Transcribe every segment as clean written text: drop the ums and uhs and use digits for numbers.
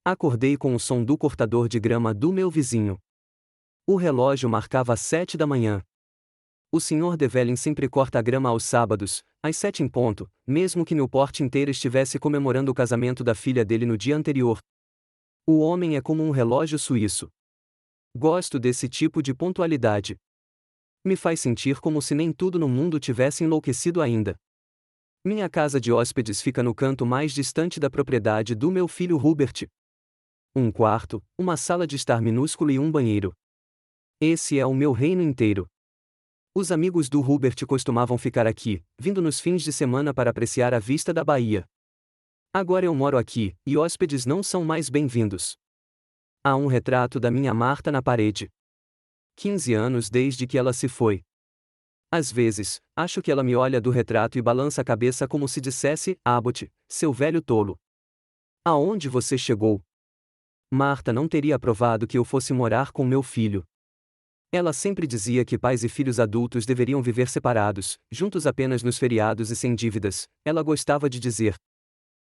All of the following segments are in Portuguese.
Acordei com o som do cortador de grama do meu vizinho. O relógio marcava 7 da manhã. O Sr. Devlin sempre corta a grama aos sábados, às 7 em ponto, mesmo que Newport inteira estivesse comemorando o casamento da filha dele no dia anterior. O homem é como um relógio suíço. Gosto desse tipo de pontualidade. Me faz sentir como se nem tudo no mundo tivesse enlouquecido ainda. Minha casa de hóspedes fica no canto mais distante da propriedade do meu filho Hubert. Um quarto, uma sala de estar minúscula e um banheiro. Esse é o meu reino inteiro. Os amigos do Hubert costumavam ficar aqui, vindo nos fins de semana para apreciar a vista da Bahia. Agora eu moro aqui, e hóspedes não são mais bem-vindos. Há um retrato da minha Marta na parede. 15 anos desde que ela se foi. Às vezes, acho que ela me olha do retrato e balança a cabeça como se dissesse: Abbott, seu velho tolo. Aonde você chegou? Marta não teria aprovado que eu fosse morar com meu filho. Ela sempre dizia que pais e filhos adultos deveriam viver separados, juntos apenas nos feriados e sem dívidas, ela gostava de dizer.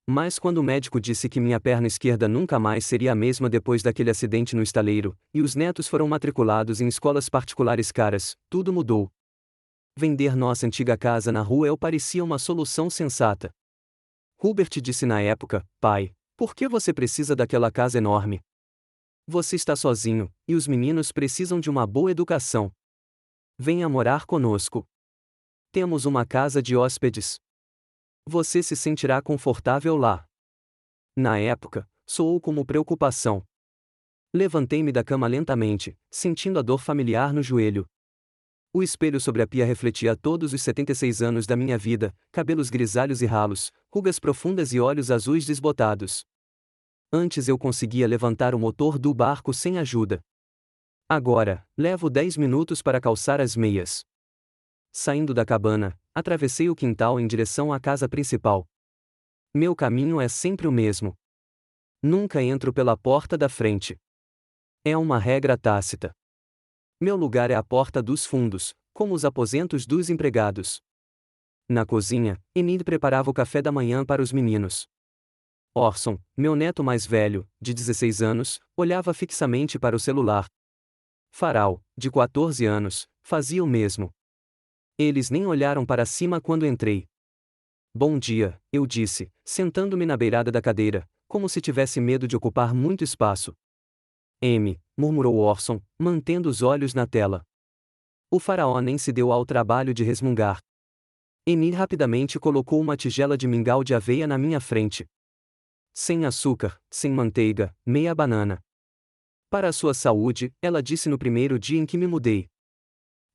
Mas quando o médico disse que minha perna esquerda nunca mais seria a mesma depois daquele acidente no estaleiro, e os netos foram matriculados em escolas particulares caras, tudo mudou. Vender nossa antiga casa na rua eu parecia uma solução sensata. Hubert disse na época: Pai, por que você precisa daquela casa enorme? Você está sozinho, e os meninos precisam de uma boa educação. Venha morar conosco. Temos uma casa de hóspedes. Você se sentirá confortável lá. Na época, soou como preocupação. Levantei-me da cama lentamente, sentindo a dor familiar no joelho. O espelho sobre a pia refletia todos os 76 anos da minha vida, cabelos grisalhos e ralos, rugas profundas e olhos azuis desbotados. Antes eu conseguia levantar o motor do barco sem ajuda. Agora, levo 10 minutos para calçar as meias. Saindo da cabana, atravessei o quintal em direção à casa principal. Meu caminho é sempre o mesmo. Nunca entro pela porta da frente. É uma regra tácita. Meu lugar é a porta dos fundos, como os aposentos dos empregados. Na cozinha, Enid preparava o café da manhã para os meninos. Orson, meu neto mais velho, de 16 anos, olhava fixamente para o celular. Farrell, de 14 anos, fazia o mesmo. Eles nem olharam para cima quando entrei. Bom dia, eu disse, sentando-me na beirada da cadeira, como se tivesse medo de ocupar muito espaço. Murmurou Orson, mantendo os olhos na tela. O faraó nem se deu ao trabalho de resmungar. Enid rapidamente colocou uma tigela de mingau de aveia na minha frente. Sem açúcar, sem manteiga, meia banana. Para a sua saúde, ela disse no primeiro dia em que me mudei.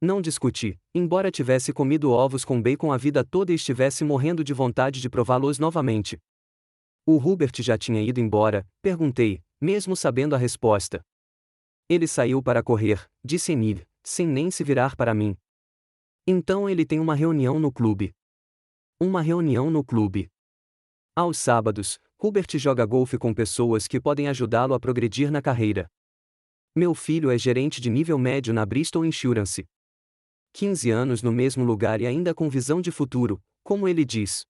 Não discuti, embora tivesse comido ovos com bacon a vida toda e estivesse morrendo de vontade de prová-los novamente. O Hubert já tinha ido embora, perguntei, mesmo sabendo a resposta. Ele saiu para correr, disse Enid, sem nem se virar para mim. Então ele tem uma reunião no clube. Uma reunião no clube. Aos sábados, Hubert joga golfe com pessoas que podem ajudá-lo a progredir na carreira. Meu filho é gerente de nível médio na Bristol Insurance. 15 anos no mesmo lugar e ainda com visão de futuro, como ele diz.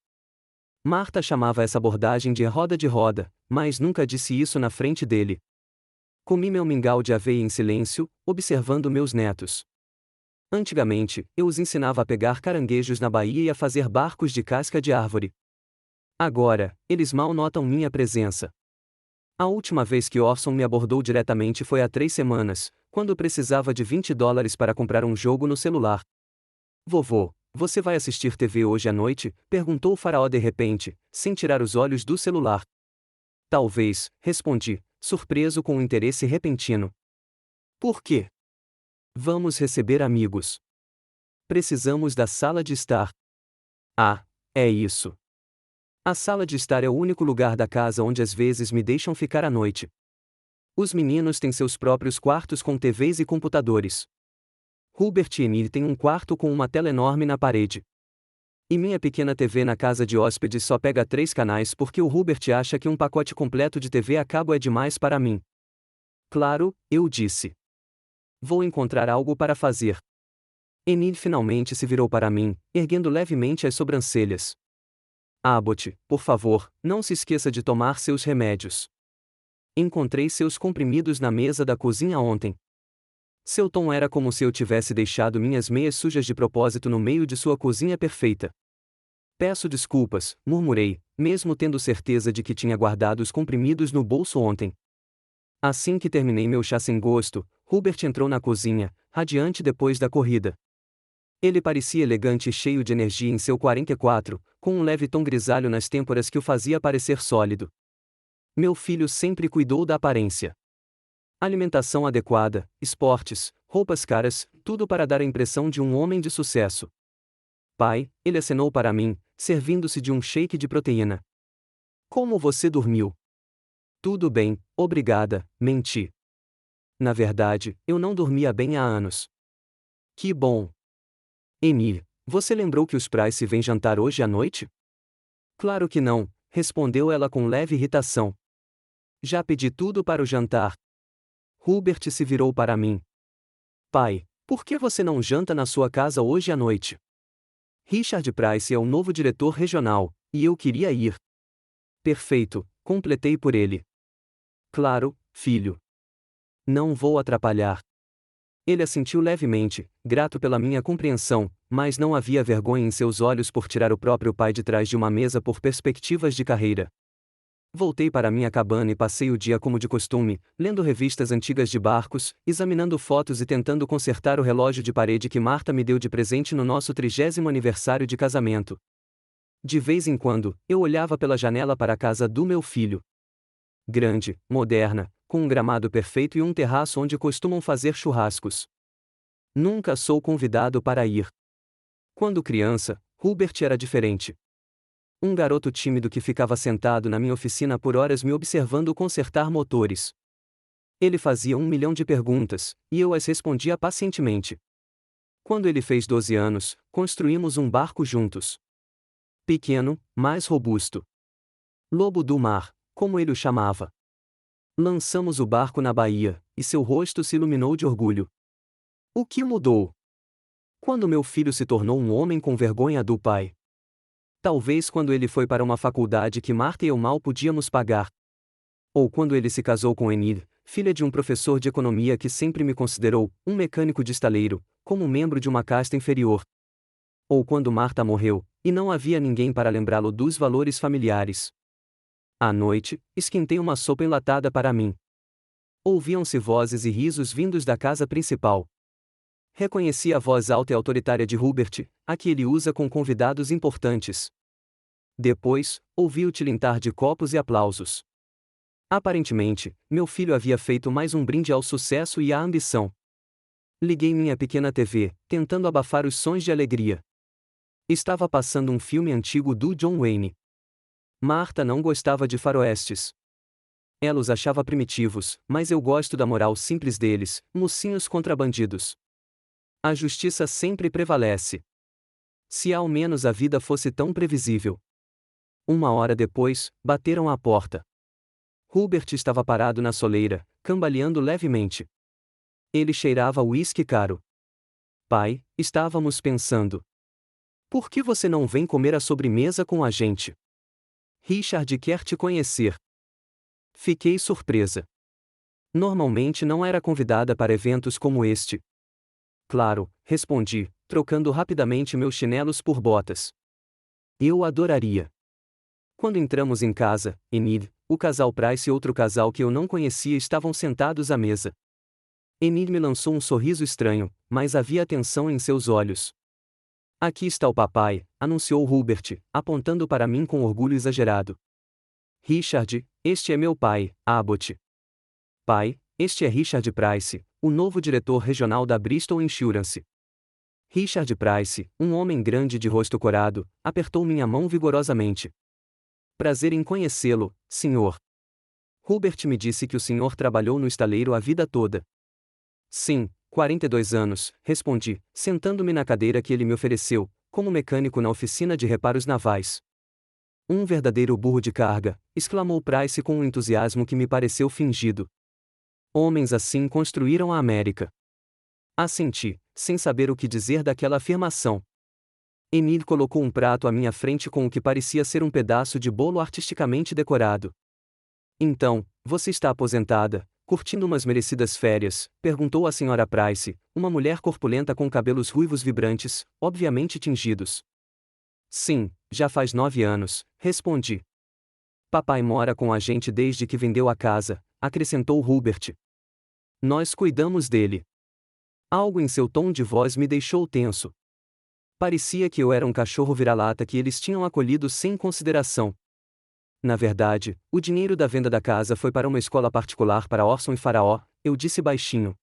Marta chamava essa abordagem de roda, mas nunca disse isso na frente dele. Comi meu mingau de aveia em silêncio, observando meus netos. Antigamente, eu os ensinava a pegar caranguejos na baía e a fazer barcos de casca de árvore. Agora, eles mal notam minha presença. A última vez que Orson me abordou diretamente foi há 3 semanas, quando precisava de $20 para comprar um jogo no celular. Vovô, você vai assistir TV hoje à noite? Perguntou o faraó de repente, sem tirar os olhos do celular. Talvez, respondi, surpreso com um interesse repentino. Por quê? Vamos receber amigos. Precisamos da sala de estar. Ah, é isso. A sala de estar é o único lugar da casa onde às vezes me deixam ficar à noite. Os meninos têm seus próprios quartos com TVs e computadores. Hubert e Enid têm um quarto com uma tela enorme na parede. E minha pequena TV na casa de hóspedes só pega 3 canais porque o Hubert acha que um pacote completo de TV a cabo é demais para mim. Claro, eu disse. Vou encontrar algo para fazer. Enid finalmente se virou para mim, erguendo levemente as sobrancelhas. Abbott, por favor, não se esqueça de tomar seus remédios. Encontrei seus comprimidos na mesa da cozinha ontem. Seu tom era como se eu tivesse deixado minhas meias sujas de propósito no meio de sua cozinha perfeita. Peço desculpas, murmurei, mesmo tendo certeza de que tinha guardado os comprimidos no bolso ontem. Assim que terminei meu chá sem gosto, Hubert entrou na cozinha, radiante depois da corrida. Ele parecia elegante e cheio de energia em seu 44, com um leve tom grisalho nas têmporas que o fazia parecer sólido. Meu filho sempre cuidou da aparência. Alimentação adequada, esportes, roupas caras, tudo para dar a impressão de um homem de sucesso. Pai, ele acenou para mim, servindo-se de um shake de proteína. Como você dormiu? Tudo bem, obrigada, menti. Na verdade, eu não dormia bem há anos. Que bom. Amy, você lembrou que os Price vêm jantar hoje à noite? Claro que não, respondeu ela com leve irritação. Já pedi tudo para o jantar. Hubert se virou para mim. Pai, por que você não janta na sua casa hoje à noite? Richard Price é o novo diretor regional, e eu queria ir. Perfeito, completei por ele. Claro, filho. Não vou atrapalhar. Ele assentiu levemente, grato pela minha compreensão, mas não havia vergonha em seus olhos por tirar o próprio pai de trás de uma mesa por perspectivas de carreira. Voltei para minha cabana e passei o dia como de costume, lendo revistas antigas de barcos, examinando fotos e tentando consertar o relógio de parede que Marta me deu de presente no nosso 30º aniversário de casamento. De vez em quando, eu olhava pela janela para a casa do meu filho. Grande, moderna, com um gramado perfeito e um terraço onde costumam fazer churrascos. Nunca sou convidado para ir. Quando criança, Hubert era diferente. Um garoto tímido que ficava sentado na minha oficina por horas me observando consertar motores. Ele fazia 1 milhão de perguntas, e eu as respondia pacientemente. Quando ele fez 12 anos, construímos um barco juntos. Pequeno, mas robusto. Lobo do mar, como ele o chamava. Lançamos o barco na baía, e seu rosto se iluminou de orgulho. O que mudou? Quando meu filho se tornou um homem com vergonha do pai. Talvez quando ele foi para uma faculdade que Marta e eu mal podíamos pagar. Ou quando ele se casou com Enid, filha de um professor de economia que sempre me considerou um mecânico de estaleiro, como membro de uma casta inferior. Ou quando Marta morreu, e não havia ninguém para lembrá-lo dos valores familiares. À noite, esquentei uma sopa enlatada para mim. Ouviam-se vozes e risos vindos da casa principal. Reconheci a voz alta e autoritária de Hubert, a que ele usa com convidados importantes. Depois, ouvi o tilintar de copos e aplausos. Aparentemente, meu filho havia feito mais um brinde ao sucesso e à ambição. Liguei minha pequena TV, tentando abafar os sons de alegria. Estava passando um filme antigo do John Wayne. Marta não gostava de faroestes. Ela os achava primitivos, mas eu gosto da moral simples deles, mocinhos contra bandidos. A justiça sempre prevalece. Se ao menos a vida fosse tão previsível. 1 hora depois, bateram à porta. Hubert estava parado na soleira, cambaleando levemente. Ele cheirava uísque caro. Pai, estávamos pensando. Por que você não vem comer a sobremesa com a gente? Richard quer te conhecer. Fiquei surpresa. Normalmente não era convidada para eventos como este. Claro, respondi, trocando rapidamente meus chinelos por botas. Eu adoraria. Quando entramos em casa, Enid, o casal Price e outro casal que eu não conhecia estavam sentados à mesa. Enid me lançou um sorriso estranho, mas havia atenção em seus olhos. Aqui está o papai, anunciou Hubert, apontando para mim com orgulho exagerado. Richard, este é meu pai, Abbott. Pai, este é Richard Price, o novo diretor regional da Bristol Insurance. Richard Price, um homem grande de rosto corado, apertou minha mão vigorosamente. Prazer em conhecê-lo, senhor. Hubert me disse que o senhor trabalhou no estaleiro a vida toda. Sim, 42 anos, respondi, sentando-me na cadeira que ele me ofereceu, como mecânico na oficina de reparos navais. Um verdadeiro burro de carga, exclamou Price com um entusiasmo que me pareceu fingido. Homens assim construíram a América. Assenti, sem saber o que dizer daquela afirmação. Enid colocou um prato à minha frente com o que parecia ser um pedaço de bolo artisticamente decorado. Então, você está aposentada, curtindo umas merecidas férias? Perguntou a Sra. Price, uma mulher corpulenta com cabelos ruivos vibrantes, obviamente tingidos. Sim, já faz 9 anos, respondi. Papai mora com a gente desde que vendeu a casa, acrescentou Hubert. Nós cuidamos dele. Algo em seu tom de voz me deixou tenso. Parecia que eu era um cachorro vira-lata que eles tinham acolhido sem consideração. Na verdade, o dinheiro da venda da casa foi para uma escola particular para Orson e Faraó, eu disse baixinho.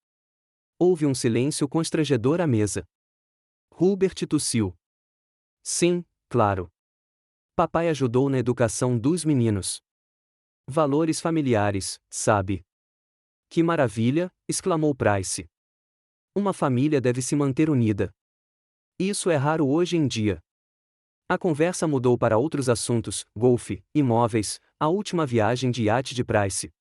Houve um silêncio constrangedor à mesa. Hubert tossiu. Sim, claro. Papai ajudou na educação dos meninos. Valores familiares, sabe? Que maravilha, exclamou Price. Uma família deve se manter unida. Isso é raro hoje em dia. A conversa mudou para outros assuntos, golfe, imóveis, a última viagem de iate de Price.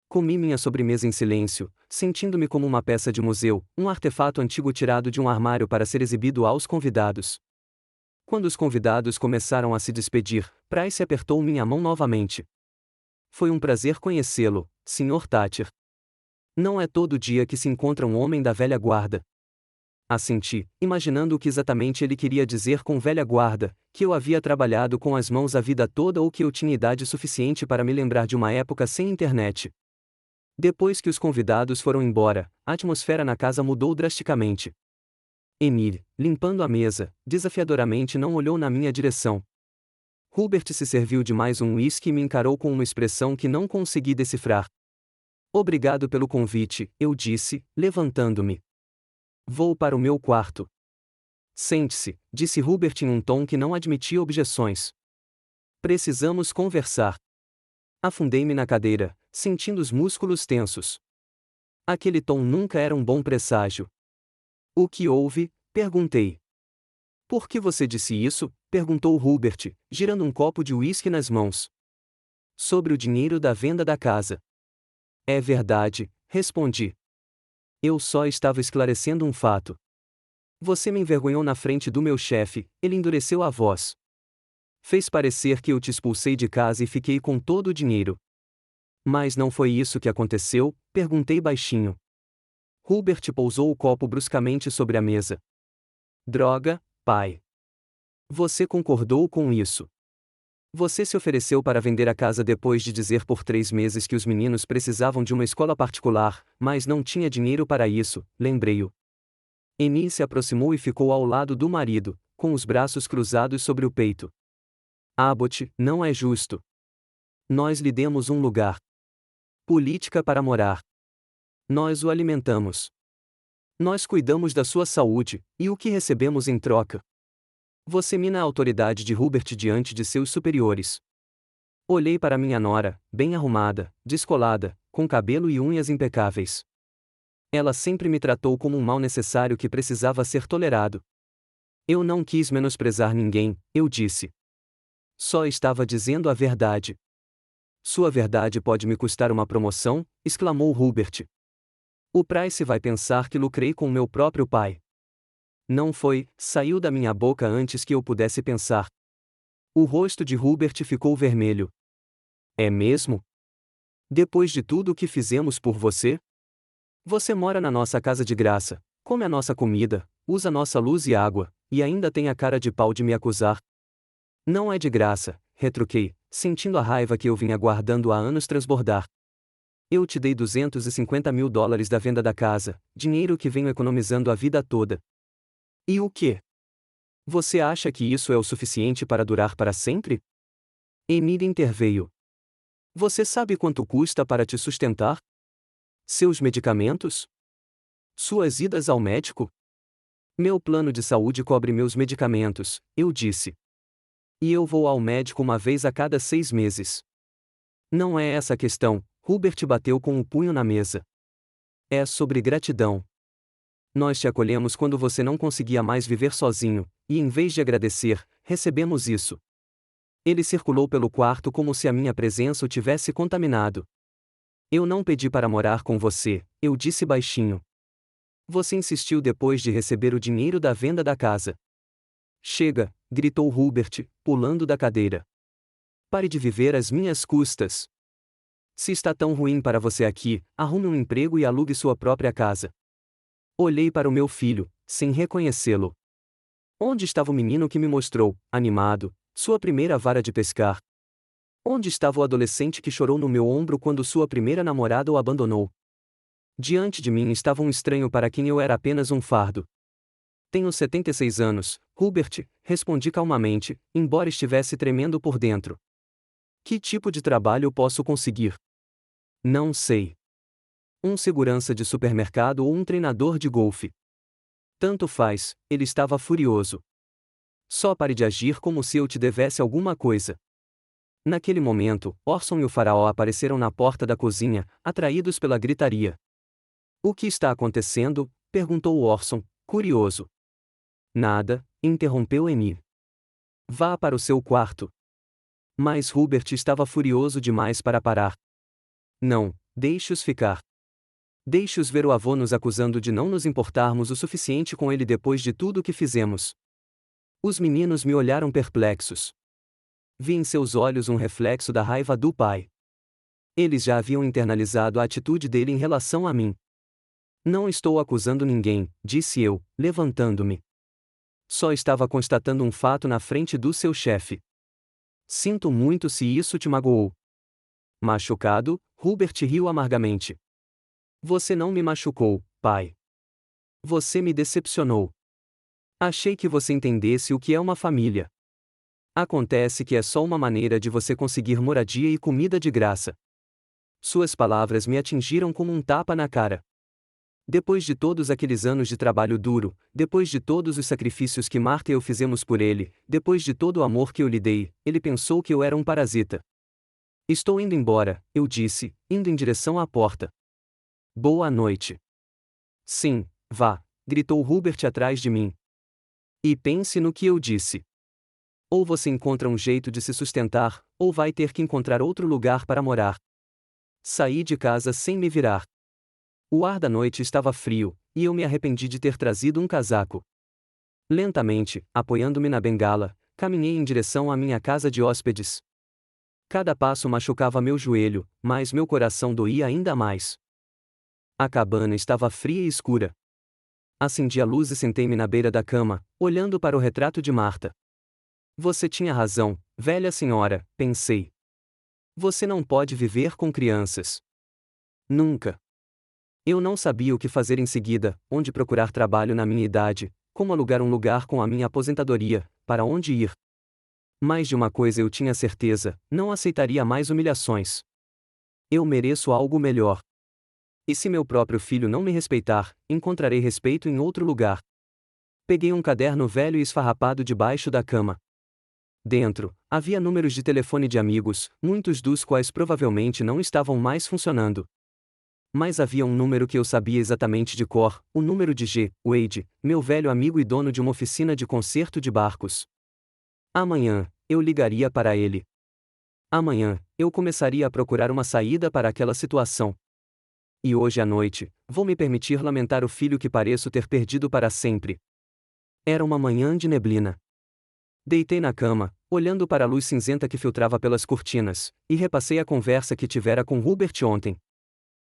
Comi minha sobremesa em silêncio, sentindo-me como uma peça de museu, um artefato antigo tirado de um armário para ser exibido aos convidados. Quando os convidados começaram a se despedir, Price apertou minha mão novamente. Foi um prazer conhecê-lo, Sr. Thatcher. Não é todo dia que se encontra um homem da velha guarda. Assenti, imaginando o que exatamente ele queria dizer com velha guarda, que eu havia trabalhado com as mãos a vida toda ou que eu tinha idade suficiente para me lembrar de uma época sem internet. Depois que os convidados foram embora, a atmosfera na casa mudou drasticamente. Emile, limpando a mesa, desafiadoramente não olhou na minha direção. Hubert se serviu de mais um uísque e me encarou com uma expressão que não consegui decifrar. Obrigado pelo convite, eu disse, levantando-me. Vou para o meu quarto. Sente-se, disse Hubert em um tom que não admitia objeções. Precisamos conversar. Afundei-me na cadeira, sentindo os músculos tensos. Aquele tom nunca era um bom presságio. O que houve? Perguntei. Por que você disse isso? Perguntou Hubert, girando um copo de uísque nas mãos. Sobre o dinheiro da venda da casa. É verdade, respondi. Eu só estava esclarecendo um fato. Você me envergonhou na frente do meu chefe, ele endureceu a voz. Fez parecer que eu te expulsei de casa e fiquei com todo o dinheiro. Mas não foi isso que aconteceu? Perguntei baixinho. Hubert pousou o copo bruscamente sobre a mesa. Droga, pai. Você concordou com isso. Você se ofereceu para vender a casa depois de dizer por 3 meses que os meninos precisavam de uma escola particular, mas não tinha dinheiro para isso, lembrei-o. Emile se aproximou e ficou ao lado do marido, com os braços cruzados sobre o peito. Abbott, não é justo. Nós lhe demos um lugar. Política para morar. Nós o alimentamos. Nós cuidamos da sua saúde, e o que recebemos em troca? Você mina a autoridade de Hubert diante de seus superiores. Olhei para minha nora, bem arrumada, descolada, com cabelo e unhas impecáveis. Ela sempre me tratou como um mal necessário que precisava ser tolerado. Eu não quis menosprezar ninguém, eu disse. Só estava dizendo a verdade. Sua verdade pode me custar uma promoção, exclamou Hubert. O Price vai pensar que lucrei com meu próprio pai. Não foi, saiu da minha boca antes que eu pudesse pensar. O rosto de Hubert ficou vermelho. É mesmo? Depois de tudo o que fizemos por você? Você mora na nossa casa de graça, come a nossa comida, usa nossa luz e água, e ainda tem a cara de pau de me acusar? Não é de graça, retruquei, sentindo a raiva que eu vinha guardando há anos transbordar. Eu te dei $250.000 da venda da casa, dinheiro que venho economizando a vida toda. E o quê? Você acha que isso é o suficiente para durar para sempre? Emile interveio. Você sabe quanto custa para te sustentar? Seus medicamentos? Suas idas ao médico? Meu plano de saúde cobre meus medicamentos, eu disse. E eu vou ao médico uma vez a cada 6 meses. Não é essa a questão, Hubert bateu com o punho na mesa. É sobre gratidão. Nós te acolhemos quando você não conseguia mais viver sozinho, e em vez de agradecer, recebemos isso. Ele circulou pelo quarto como se a minha presença o tivesse contaminado. Eu não pedi para morar com você, eu disse baixinho. Você insistiu depois de receber o dinheiro da venda da casa. Chega, gritou Hubert, pulando da cadeira. Pare de viver às minhas custas. Se está tão ruim para você aqui, arrume um emprego e alugue sua própria casa. Olhei para o meu filho, sem reconhecê-lo. Onde estava o menino que me mostrou, animado, sua primeira vara de pescar? Onde estava o adolescente que chorou no meu ombro quando sua primeira namorada o abandonou? Diante de mim estava um estranho para quem eu era apenas um fardo. Tenho 76 anos, Hubert, respondi calmamente, embora estivesse tremendo por dentro. Que tipo de trabalho posso conseguir? Não sei. Um segurança de supermercado ou um treinador de golfe. Tanto faz, ele estava furioso. Só pare de agir como se eu te devesse alguma coisa. Naquele momento, Orson e o faraó apareceram na porta da cozinha, atraídos pela gritaria. O que está acontecendo? Perguntou Orson, curioso. Nada, interrompeu Amy. Vá para o seu quarto. Mas Hubert estava furioso demais para parar. Não, deixe-os ficar. Deixe-os ver o avô nos acusando de não nos importarmos o suficiente com ele depois de tudo o que fizemos. Os meninos me olharam perplexos. Vi em seus olhos um reflexo da raiva do pai. Eles já haviam internalizado a atitude dele em relação a mim. Não estou acusando ninguém, disse eu, levantando-me. Só estava constatando um fato na frente do seu chefe. Sinto muito se isso te magoou. Machucado, Hubert riu amargamente. Você não me machucou, pai. Você me decepcionou. Achei que você entendesse o que é uma família. Acontece que é só uma maneira de você conseguir moradia e comida de graça. Suas palavras me atingiram como um tapa na cara. Depois de todos aqueles anos de trabalho duro, depois de todos os sacrifícios que Marta e eu fizemos por ele, depois de todo o amor que eu lhe dei, ele pensou que eu era um parasita. Estou indo embora, eu disse, indo em direção à porta. Boa noite. Sim, vá, gritou Hubert atrás de mim. E pense no que eu disse. Ou você encontra um jeito de se sustentar, ou vai ter que encontrar outro lugar para morar. Saí de casa sem me virar. O ar da noite estava frio, e eu me arrependi de ter trazido um casaco. Lentamente, apoiando-me na bengala, caminhei em direção à minha casa de hóspedes. Cada passo machucava meu joelho, mas meu coração doía ainda mais. A cabana estava fria e escura. Acendi a luz e sentei-me na beira da cama, olhando para o retrato de Marta. Você tinha razão, velha senhora, pensei. Você não pode viver com crianças. Nunca. Eu não sabia o que fazer em seguida, onde procurar trabalho na minha idade, como alugar um lugar com a minha aposentadoria, para onde ir. Mais de uma coisa eu tinha certeza, não aceitaria mais humilhações. Eu mereço algo melhor. E se meu próprio filho não me respeitar, encontrarei respeito em outro lugar. Peguei um caderno velho e esfarrapado debaixo da cama. Dentro, havia números de telefone de amigos, muitos dos quais provavelmente não estavam mais funcionando. Mas havia um número que eu sabia exatamente de cor, o número de G. Wade, meu velho amigo e dono de uma oficina de conserto de barcos. Amanhã, eu ligaria para ele. Amanhã, eu começaria a procurar uma saída para aquela situação. E hoje à noite, vou me permitir lamentar o filho que pareço ter perdido para sempre. Era uma manhã de neblina. Deitei na cama, olhando para a luz cinzenta que filtrava pelas cortinas, e repassei a conversa que tivera com Hubert ontem.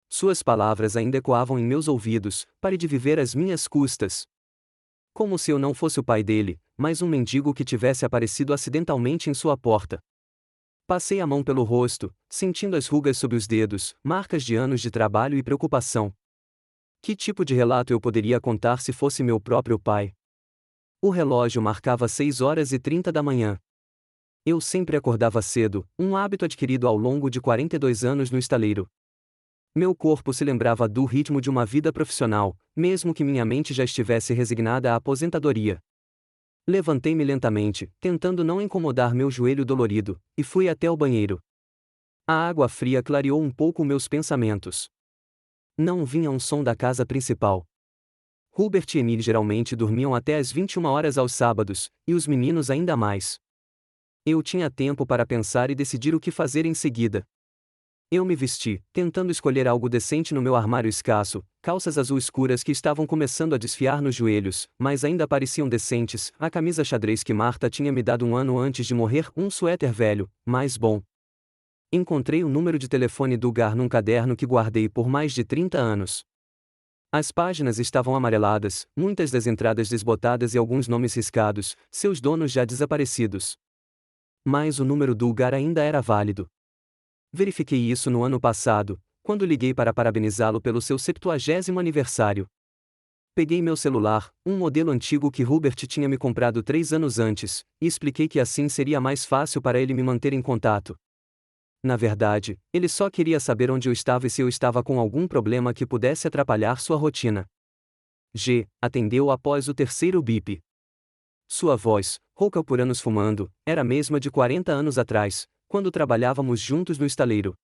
Suas palavras ainda ecoavam em meus ouvidos, pare de viver às minhas custas. Como se eu não fosse o pai dele, mas um mendigo que tivesse aparecido acidentalmente em sua porta. Passei a mão pelo rosto, sentindo as rugas sob os dedos, marcas de anos de trabalho e preocupação. Que tipo de relato eu poderia contar se fosse meu próprio pai? O relógio marcava 6h30 da manhã. Eu sempre acordava cedo, um hábito adquirido ao longo de 42 anos no estaleiro. Meu corpo se lembrava do ritmo de uma vida profissional, mesmo que minha mente já estivesse resignada à aposentadoria. Levantei-me lentamente, tentando não incomodar meu joelho dolorido, e fui até o banheiro. A água fria clareou um pouco meus pensamentos. Não vinha um som da casa principal. Hubert e Emily geralmente dormiam até às 21h aos sábados, e os meninos ainda mais. Eu tinha tempo para pensar e decidir o que fazer em seguida. Eu me vesti, tentando escolher algo decente no meu armário escasso, calças azul escuras que estavam começando a desfiar nos joelhos, mas ainda pareciam decentes, a camisa xadrez que Marta tinha me dado um ano antes de morrer, um suéter velho, mas bom. Encontrei o número de telefone do Gar num caderno que guardei por mais de 30 anos. As páginas estavam amareladas, muitas das entradas desbotadas e alguns nomes riscados, seus donos já desaparecidos. Mas o número do Gar ainda era válido. Verifiquei isso no ano passado, quando liguei para parabenizá-lo pelo seu 70º aniversário. Peguei meu celular, um modelo antigo que Hubert tinha me comprado 3 anos antes, e expliquei que assim seria mais fácil para ele me manter em contato. Na verdade, ele só queria saber onde eu estava e se eu estava com algum problema que pudesse atrapalhar sua rotina. G. atendeu após o terceiro bip. Sua voz, rouca por anos fumando, era a mesma de 40 anos atrás, quando trabalhávamos juntos no estaleiro.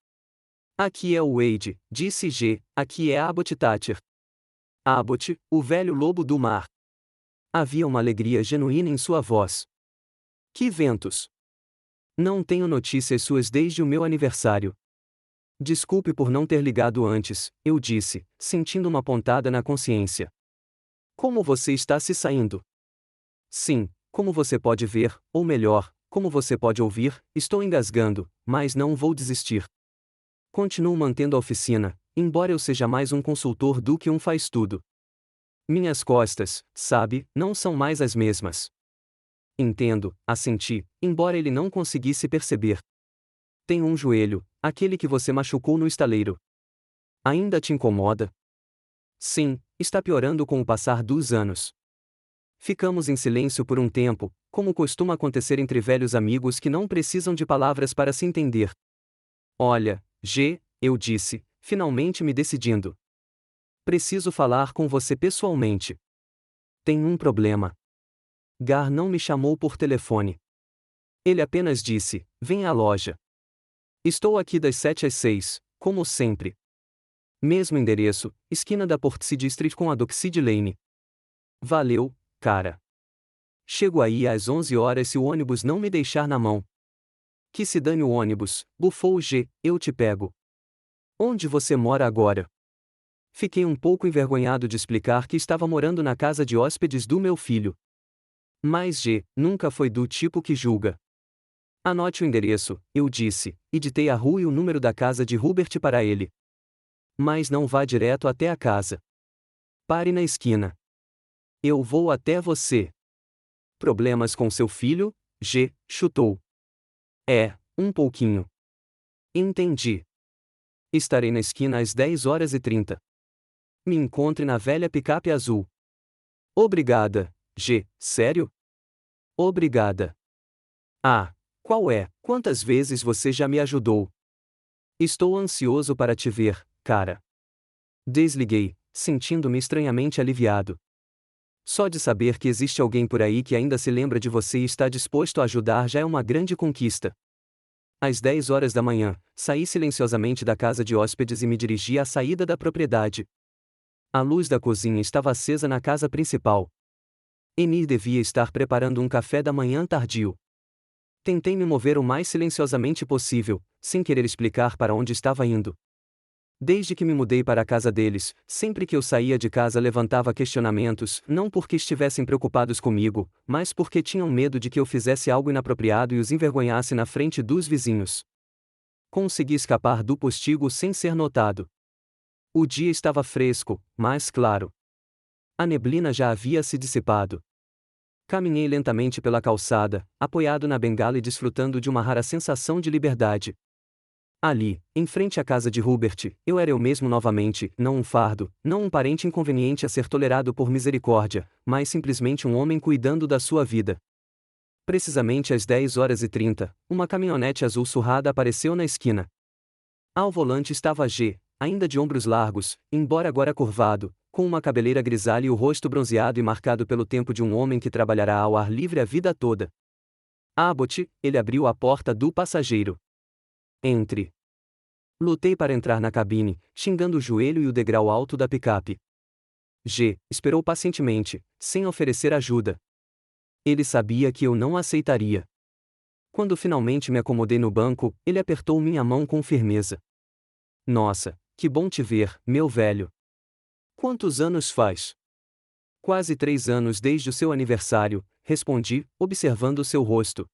Aqui é o Wade, disse G. Aqui é Abbott Thatcher. Abbott, o velho lobo do mar. Havia uma alegria genuína em sua voz. Que ventos! Não tenho notícias suas desde o meu aniversário. Desculpe por não ter ligado antes, eu disse, sentindo uma pontada na consciência. Como você está se saindo? Sim, como você pode ver, ou melhor, como você pode ouvir, estou engasgando, mas não vou desistir. Continuo mantendo a oficina, embora eu seja mais um consultor do que um faz-tudo. Minhas costas, sabe, não são mais as mesmas. Entendo, assenti, embora ele não conseguisse perceber. Tenho um joelho, aquele que você machucou no estaleiro. Ainda te incomoda? Sim, está piorando com o passar dos anos. Ficamos em silêncio por um tempo, como costuma acontecer entre velhos amigos que não precisam de palavras para se entender. Olha, G, eu disse, finalmente me decidindo. Preciso falar com você pessoalmente. Tenho um problema. Gar não me chamou por telefone. Ele apenas disse: venha à loja. Estou aqui das 7 às 6, como sempre. Mesmo endereço, esquina da Portside Street com a Dockside Lane. Valeu, cara. Chego aí às 11 horas se o ônibus não me deixar na mão. Que se dane o ônibus, bufou G, eu te pego. Onde você mora agora? Fiquei um pouco envergonhado de explicar que estava morando na casa de hóspedes do meu filho. Mas G nunca foi do tipo que julga. Anote o endereço, eu disse, e ditei a rua e o número da casa de Hubert para ele. Mas não vá direto até a casa. Pare na esquina. Eu vou até você. Problemas com seu filho? G chutou. Um pouquinho. Entendi. Estarei na esquina às 10h30. Me encontre na velha picape azul. Obrigada, G. Sério? Obrigada. Ah, qual é? Quantas vezes você já me ajudou? Estou ansioso para te ver, cara. Desliguei, sentindo-me estranhamente aliviado. Só de saber que existe alguém por aí que ainda se lembra de você e está disposto a ajudar já é uma grande conquista. Às 10 horas da manhã, saí silenciosamente da casa de hóspedes e me dirigi à saída da propriedade. A luz da cozinha estava acesa na casa principal. Emir devia estar preparando um café da manhã tardio. Tentei me mover o mais silenciosamente possível, sem querer explicar para onde estava indo. Desde que me mudei para a casa deles, sempre que eu saía de casa levantava questionamentos, não porque estivessem preocupados comigo, mas porque tinham medo de que eu fizesse algo inapropriado e os envergonhasse na frente dos vizinhos. Consegui escapar do postigo sem ser notado. O dia estava fresco, mas claro. A neblina já havia se dissipado. Caminhei lentamente pela calçada, apoiado na bengala e desfrutando de uma rara sensação de liberdade. Ali, em frente à casa de Hubert, eu era eu mesmo novamente, não um fardo, não um parente inconveniente a ser tolerado por misericórdia, mas simplesmente um homem cuidando da sua vida. Precisamente às 10h30, uma caminhonete azul surrada apareceu na esquina. Ao volante estava G, ainda de ombros largos, embora agora curvado, com uma cabeleira grisalha e o rosto bronzeado e marcado pelo tempo de um homem que trabalhará ao ar livre a vida toda. Abbott, ele abriu a porta do passageiro. Entre. Lutei para entrar na cabine, xingando o joelho e o degrau alto da picape. G esperou pacientemente, sem oferecer ajuda. Ele sabia que eu não aceitaria. Quando finalmente me acomodei no banco, ele apertou minha mão com firmeza. Nossa, que bom te ver, meu velho. Quantos anos faz? Quase 3 anos desde o seu aniversário, respondi, observando seu rosto.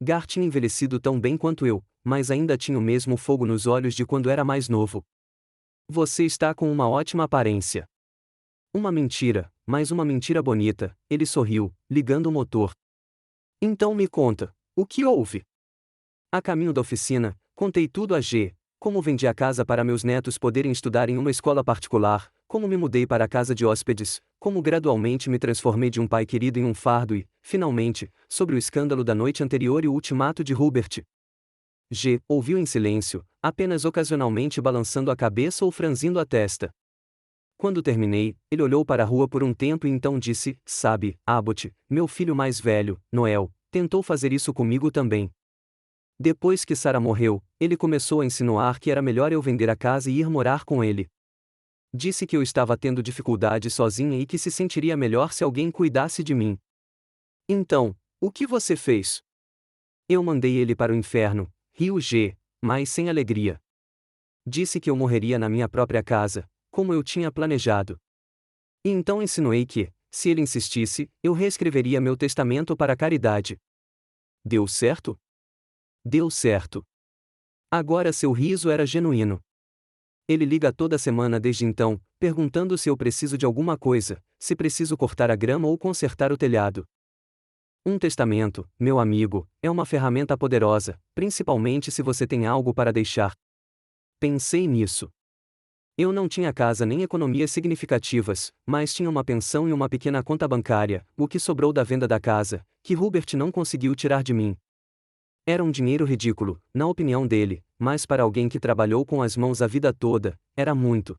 Gar tinha envelhecido tão bem quanto eu, mas ainda tinha o mesmo fogo nos olhos de quando era mais novo. Você está com uma ótima aparência. Uma mentira, mas uma mentira bonita, ele sorriu, ligando o motor. Então me conta, o que houve? A caminho da oficina, contei tudo a G, como vendi a casa para meus netos poderem estudar em uma escola particular, como me mudei para a casa de hóspedes, como gradualmente me transformei de um pai querido em um fardo e, finalmente, sobre o escândalo da noite anterior e o ultimato de Hubert. G ouviu em silêncio, apenas ocasionalmente balançando a cabeça ou franzindo a testa. Quando terminei, ele olhou para a rua por um tempo e então disse: Sabe, Abbott, meu filho mais velho, Noel, tentou fazer isso comigo também. Depois que Sarah morreu, ele começou a insinuar que era melhor eu vender a casa e ir morar com ele. Disse que eu estava tendo dificuldade sozinha e que se sentiria melhor se alguém cuidasse de mim. Então, o que você fez? Eu mandei ele para o inferno, riu G, mas sem alegria. Disse que eu morreria na minha própria casa, como eu tinha planejado. E então insinuei que, se ele insistisse, eu reescreveria meu testamento para a caridade. Deu certo? Deu certo. Agora seu riso era genuíno. Ele liga toda semana desde então, perguntando se eu preciso de alguma coisa, se preciso cortar a grama ou consertar o telhado. Um testamento, meu amigo, é uma ferramenta poderosa, principalmente se você tem algo para deixar. Pensei nisso. Eu não tinha casa nem economias significativas, mas tinha uma pensão e uma pequena conta bancária, o que sobrou da venda da casa, que Hubert não conseguiu tirar de mim. Era um dinheiro ridículo, na opinião dele, mas para alguém que trabalhou com as mãos a vida toda, era muito.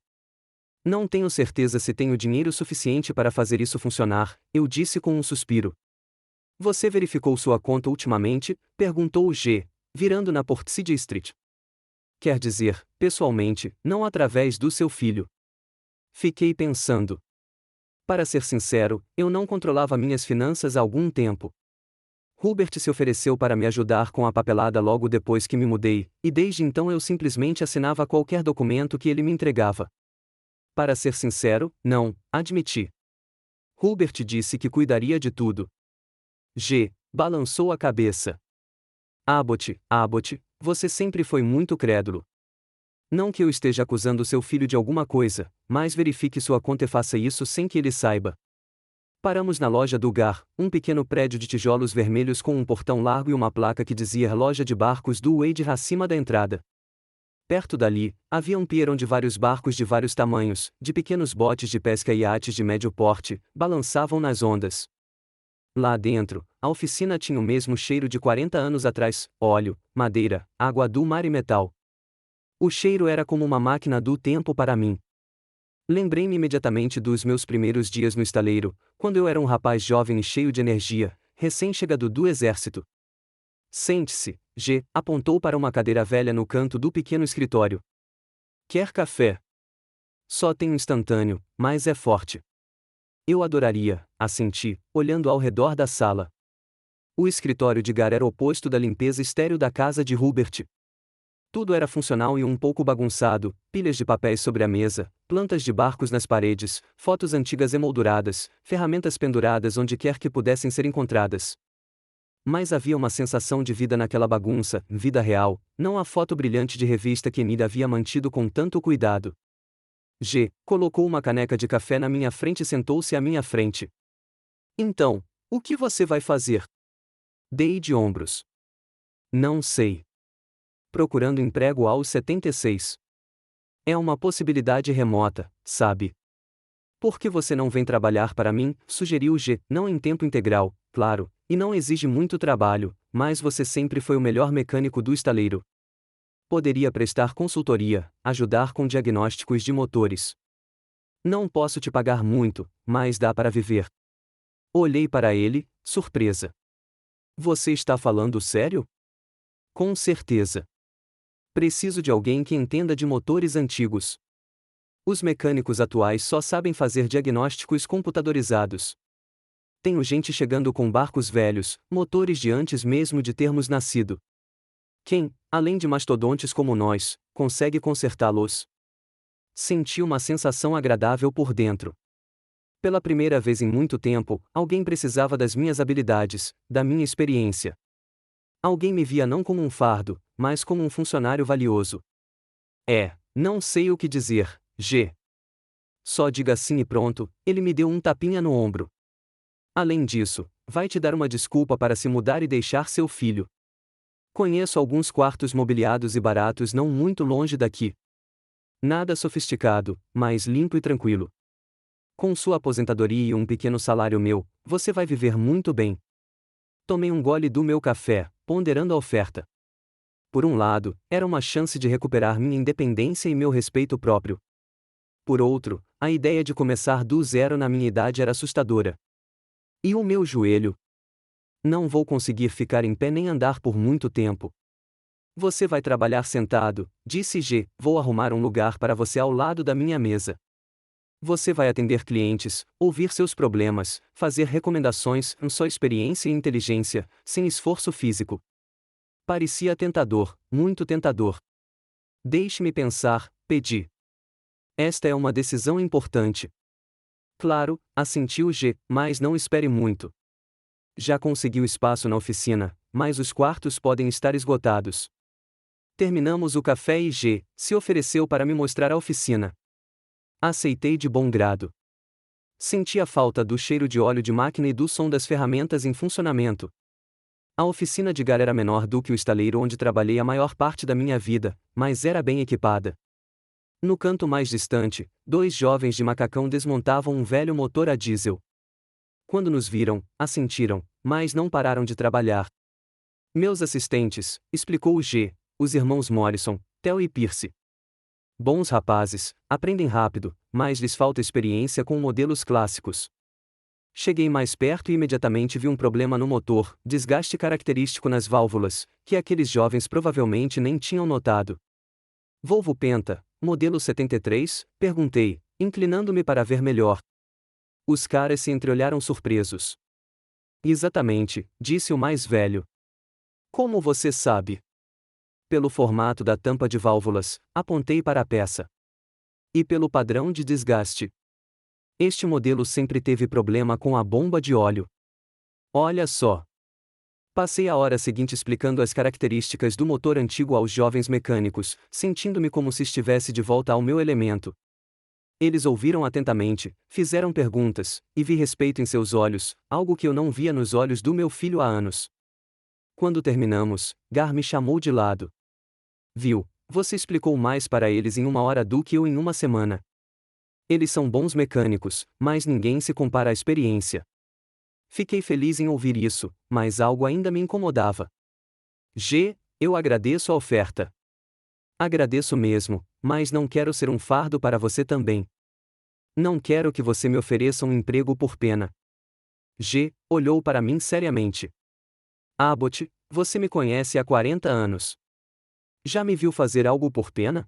Não tenho certeza se tenho dinheiro suficiente para fazer isso funcionar, eu disse com um suspiro. Você verificou sua conta ultimamente? Perguntou o G, virando na Portside Street. Quer dizer, pessoalmente, não através do seu filho. Fiquei pensando. Para ser sincero, eu não controlava minhas finanças há algum tempo. Hubert se ofereceu para me ajudar com a papelada logo depois que me mudei, e desde então eu simplesmente assinava qualquer documento que ele me entregava. Para ser sincero, não, admiti. Hubert disse que cuidaria de tudo. G balançou a cabeça. Abbott, você sempre foi muito crédulo. Não que eu esteja acusando seu filho de alguma coisa, mas verifique sua conta e faça isso sem que ele saiba. Paramos na loja do Gar, um pequeno prédio de tijolos vermelhos com um portão largo e uma placa que dizia Loja de Barcos do Wade acima da entrada. Perto dali, havia um pier onde vários barcos de vários tamanhos, de pequenos botes de pesca e iates de médio porte, balançavam nas ondas. Lá dentro, a oficina tinha o mesmo cheiro de 40 anos atrás: óleo, madeira, água do mar e metal. O cheiro era como uma máquina do tempo para mim. Lembrei-me imediatamente dos meus primeiros dias no estaleiro, quando eu era um rapaz jovem e cheio de energia, recém-chegado do exército. Sente-se, G apontou para uma cadeira velha no canto do pequeno escritório. Quer café? Só tem um instantâneo, mas é forte. Eu adoraria, assenti, olhando ao redor da sala. O escritório de Gar era o oposto da limpeza estéril da casa de Hubert. Tudo era funcional e um pouco bagunçado, pilhas de papéis sobre a mesa, plantas de barcos nas paredes, fotos antigas emolduradas, ferramentas penduradas onde quer que pudessem ser encontradas. Mas havia uma sensação de vida naquela bagunça, vida real, não a foto brilhante de revista que Emília havia mantido com tanto cuidado. G colocou uma caneca de café na minha frente e sentou-se à minha frente. Então, o que você vai fazer? Dei de ombros. Não sei. Procurando emprego aos 76. É uma possibilidade remota, sabe? Por que você não vem trabalhar para mim? Sugeriu G, não em tempo integral, claro, e não exige muito trabalho, mas você sempre foi o melhor mecânico do estaleiro. Poderia prestar consultoria, ajudar com diagnósticos de motores. Não posso te pagar muito, mas dá para viver. Olhei para ele, surpresa. Você está falando sério? Com certeza. Preciso de alguém que entenda de motores antigos. Os mecânicos atuais só sabem fazer diagnósticos computadorizados. Tenho gente chegando com barcos velhos, motores de antes mesmo de termos nascido. Quem, além de mastodontes como nós, consegue consertá-los? Senti uma sensação agradável por dentro. Pela primeira vez em muito tempo, alguém precisava das minhas habilidades, da minha experiência. Alguém me via não como um fardo, mas como um funcionário valioso. Não sei o que dizer, G. Só diga sim e pronto, ele me deu um tapinha no ombro. Além disso, vai te dar uma desculpa para se mudar e deixar seu filho. Conheço alguns quartos mobiliados e baratos não muito longe daqui. Nada sofisticado, mas limpo e tranquilo. Com sua aposentadoria e um pequeno salário meu, você vai viver muito bem. Tomei um gole do meu café, ponderando a oferta. Por um lado, era uma chance de recuperar minha independência e meu respeito próprio. Por outro, a ideia de começar do zero na minha idade era assustadora. E o meu joelho? Não vou conseguir ficar em pé nem andar por muito tempo. Você vai trabalhar sentado, disse G. Vou arrumar um lugar para você ao lado da minha mesa. Você vai atender clientes, ouvir seus problemas, fazer recomendações, só experiência e inteligência, sem esforço físico. Parecia tentador, muito tentador. Deixe-me pensar, pedi. Esta é uma decisão importante. Claro, assentiu G, mas não espere muito. Já conseguiu espaço na oficina, mas os quartos podem estar esgotados. Terminamos o café e G se ofereceu para me mostrar a oficina. Aceitei de bom grado. Senti a falta do cheiro de óleo de máquina e do som das ferramentas em funcionamento. A oficina de Gar era menor do que o estaleiro onde trabalhei a maior parte da minha vida, mas era bem equipada. No canto mais distante, 2 jovens de macacão desmontavam um velho motor a diesel. Quando nos viram, assentiram, mas não pararam de trabalhar. Meus assistentes, explicou o G, os irmãos Morrison, Theo e Pierce. Bons rapazes, aprendem rápido, mas lhes falta experiência com modelos clássicos. Cheguei mais perto e imediatamente vi um problema no motor, desgaste característico nas válvulas, que aqueles jovens provavelmente nem tinham notado. Volvo Penta, modelo 73? Perguntei, inclinando-me para ver melhor. Os caras se entreolharam surpresos. Exatamente, disse o mais velho. Como você sabe? Pelo formato da tampa de válvulas, apontei para a peça. E pelo padrão de desgaste. Este modelo sempre teve problema com a bomba de óleo. Olha só. Passei a hora seguinte explicando as características do motor antigo aos jovens mecânicos, sentindo-me como se estivesse de volta ao meu elemento. Eles ouviram atentamente, fizeram perguntas, e vi respeito em seus olhos, algo que eu não via nos olhos do meu filho há anos. Quando terminamos, Gar me chamou de lado. Viu, você explicou mais para eles em 1 hora do que eu em 1 semana. Eles são bons mecânicos, mas ninguém se compara à experiência. Fiquei feliz em ouvir isso, mas algo ainda me incomodava. G, eu agradeço a oferta. Agradeço mesmo, mas não quero ser um fardo para você também. Não quero que você me ofereça um emprego por pena. G olhou para mim seriamente. Abbott, você me conhece há 40 anos. Já me viu fazer algo por pena?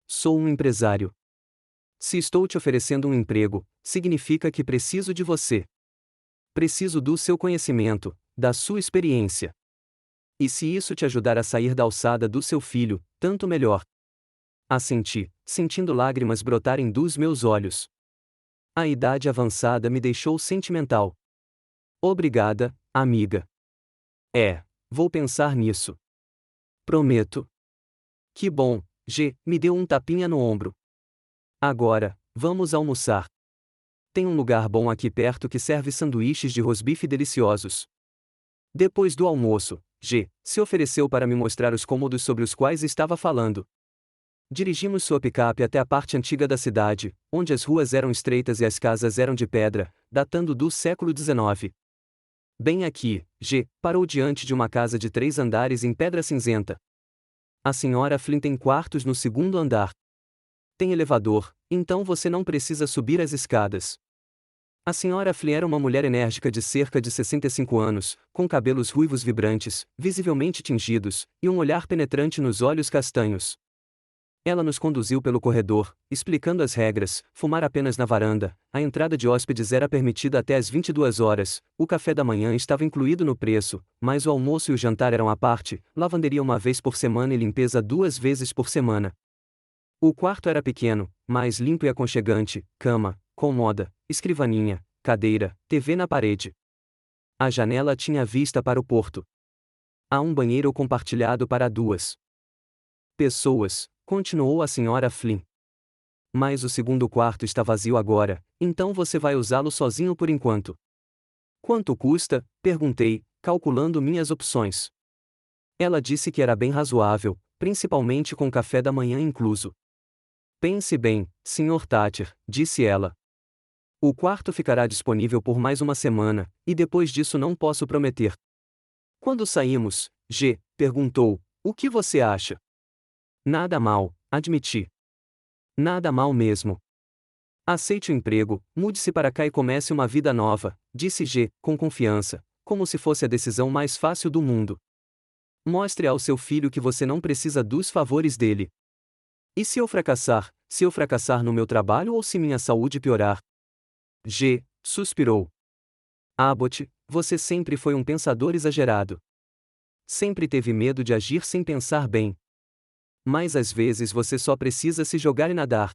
Sou um empresário. Se estou te oferecendo um emprego, significa que preciso de você. Preciso do seu conhecimento, da sua experiência. E se isso te ajudar a sair da alçada do seu filho, tanto melhor. Assenti, sentindo lágrimas brotarem dos meus olhos. A idade avançada me deixou sentimental. Obrigada, amiga. Vou pensar nisso. Prometo. Que bom, G, me deu um tapinha no ombro. Agora, vamos almoçar. Tem um lugar bom aqui perto que serve sanduíches de rosbife deliciosos. Depois do almoço, G se ofereceu para me mostrar os cômodos sobre os quais estava falando. Dirigimos sua picape até a parte antiga da cidade, onde as ruas eram estreitas e as casas eram de pedra, datando do século XIX. Bem aqui, G parou diante de uma casa de 3 andares em pedra cinzenta. A senhora Flynn tem quartos no 2º andar. Tem elevador, então você não precisa subir as escadas. A senhora Flynn era uma mulher enérgica de cerca de 65 anos, com cabelos ruivos vibrantes, visivelmente tingidos, e um olhar penetrante nos olhos castanhos. Ela nos conduziu pelo corredor, explicando as regras: fumar apenas na varanda, a entrada de hóspedes era permitida até às 22 horas, o café da manhã estava incluído no preço, mas o almoço e o jantar eram à parte, lavanderia 1 vez por semana e limpeza 2 vezes por semana. O quarto era pequeno, mas limpo e aconchegante, cama, cômoda, escrivaninha, cadeira, TV na parede. A janela tinha vista para o porto. Há um banheiro compartilhado para 2 pessoas, continuou a senhora Flynn. Mas o segundo quarto está vazio agora, então você vai usá-lo sozinho por enquanto. Quanto custa? Perguntei, calculando minhas opções. Ela disse que era bem razoável, principalmente com café da manhã incluso. Pense bem, Sr. Thatcher, disse ela. O quarto ficará disponível por mais uma semana, e depois disso não posso prometer. Quando saímos, G. perguntou, o que você acha? Nada mal, admiti. Nada mal mesmo. Aceite o emprego, mude-se para cá e comece uma vida nova, disse G, com confiança, como se fosse a decisão mais fácil do mundo. Mostre ao seu filho que você não precisa dos favores dele. E se eu fracassar? Se eu fracassar no meu trabalho ou se minha saúde piorar? G. suspirou. Abbott, você sempre foi um pensador exagerado. Sempre teve medo de agir sem pensar bem. Mas às vezes você só precisa se jogar e nadar.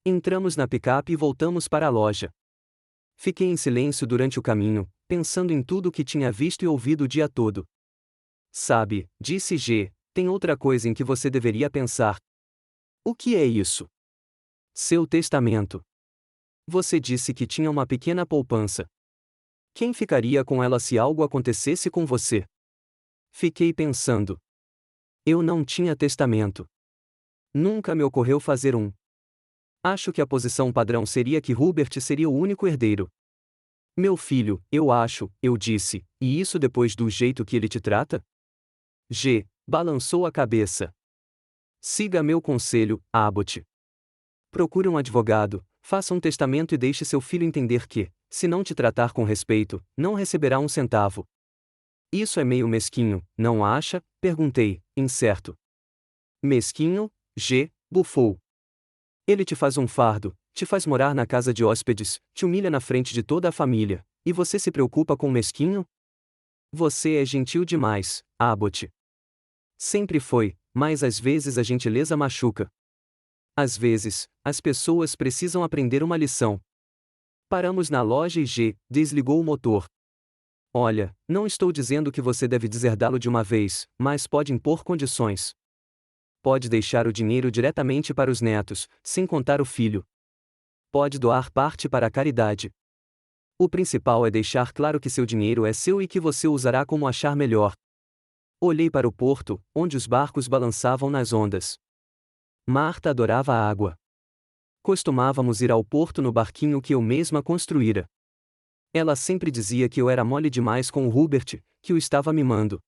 Entramos na picape e voltamos para a loja. Fiquei em silêncio durante o caminho, pensando em tudo o que tinha visto e ouvido o dia todo. Sabe, disse G, tem outra coisa em que você deveria pensar. O que é isso? Seu testamento. Você disse que tinha uma pequena poupança. Quem ficaria com ela se algo acontecesse com você? Fiquei pensando. Eu não tinha testamento. Nunca me ocorreu fazer um. Acho que a posição padrão seria que Hubert seria o único herdeiro. Meu filho, eu acho, eu disse, e isso depois do jeito que ele te trata? G. balançou a cabeça. Siga meu conselho, Abbott. Procure um advogado, faça um testamento e deixe seu filho entender que, se não te tratar com respeito, não receberá um centavo. Isso é meio mesquinho, não acha? Perguntei, incerto. Mesquinho? G. bufou. Ele te faz um fardo, te faz morar na casa de hóspedes, te humilha na frente de toda a família, e você se preocupa com o mesquinho? Você é gentil demais, Abbott. Sempre foi, mas às vezes a gentileza machuca. Às vezes, as pessoas precisam aprender uma lição. Paramos na loja e G. desligou o motor. Olha, não estou dizendo que você deve deserdá-lo de uma vez, mas pode impor condições. Pode deixar o dinheiro diretamente para os netos, sem contar o filho. Pode doar parte para a caridade. O principal é deixar claro que seu dinheiro é seu e que você o usará como achar melhor. Olhei para o porto, onde os barcos balançavam nas ondas. Marta adorava a água. Costumávamos ir ao porto no barquinho que eu mesma construíra. Ela sempre dizia que eu era mole demais com o Hubert, que o estava mimando.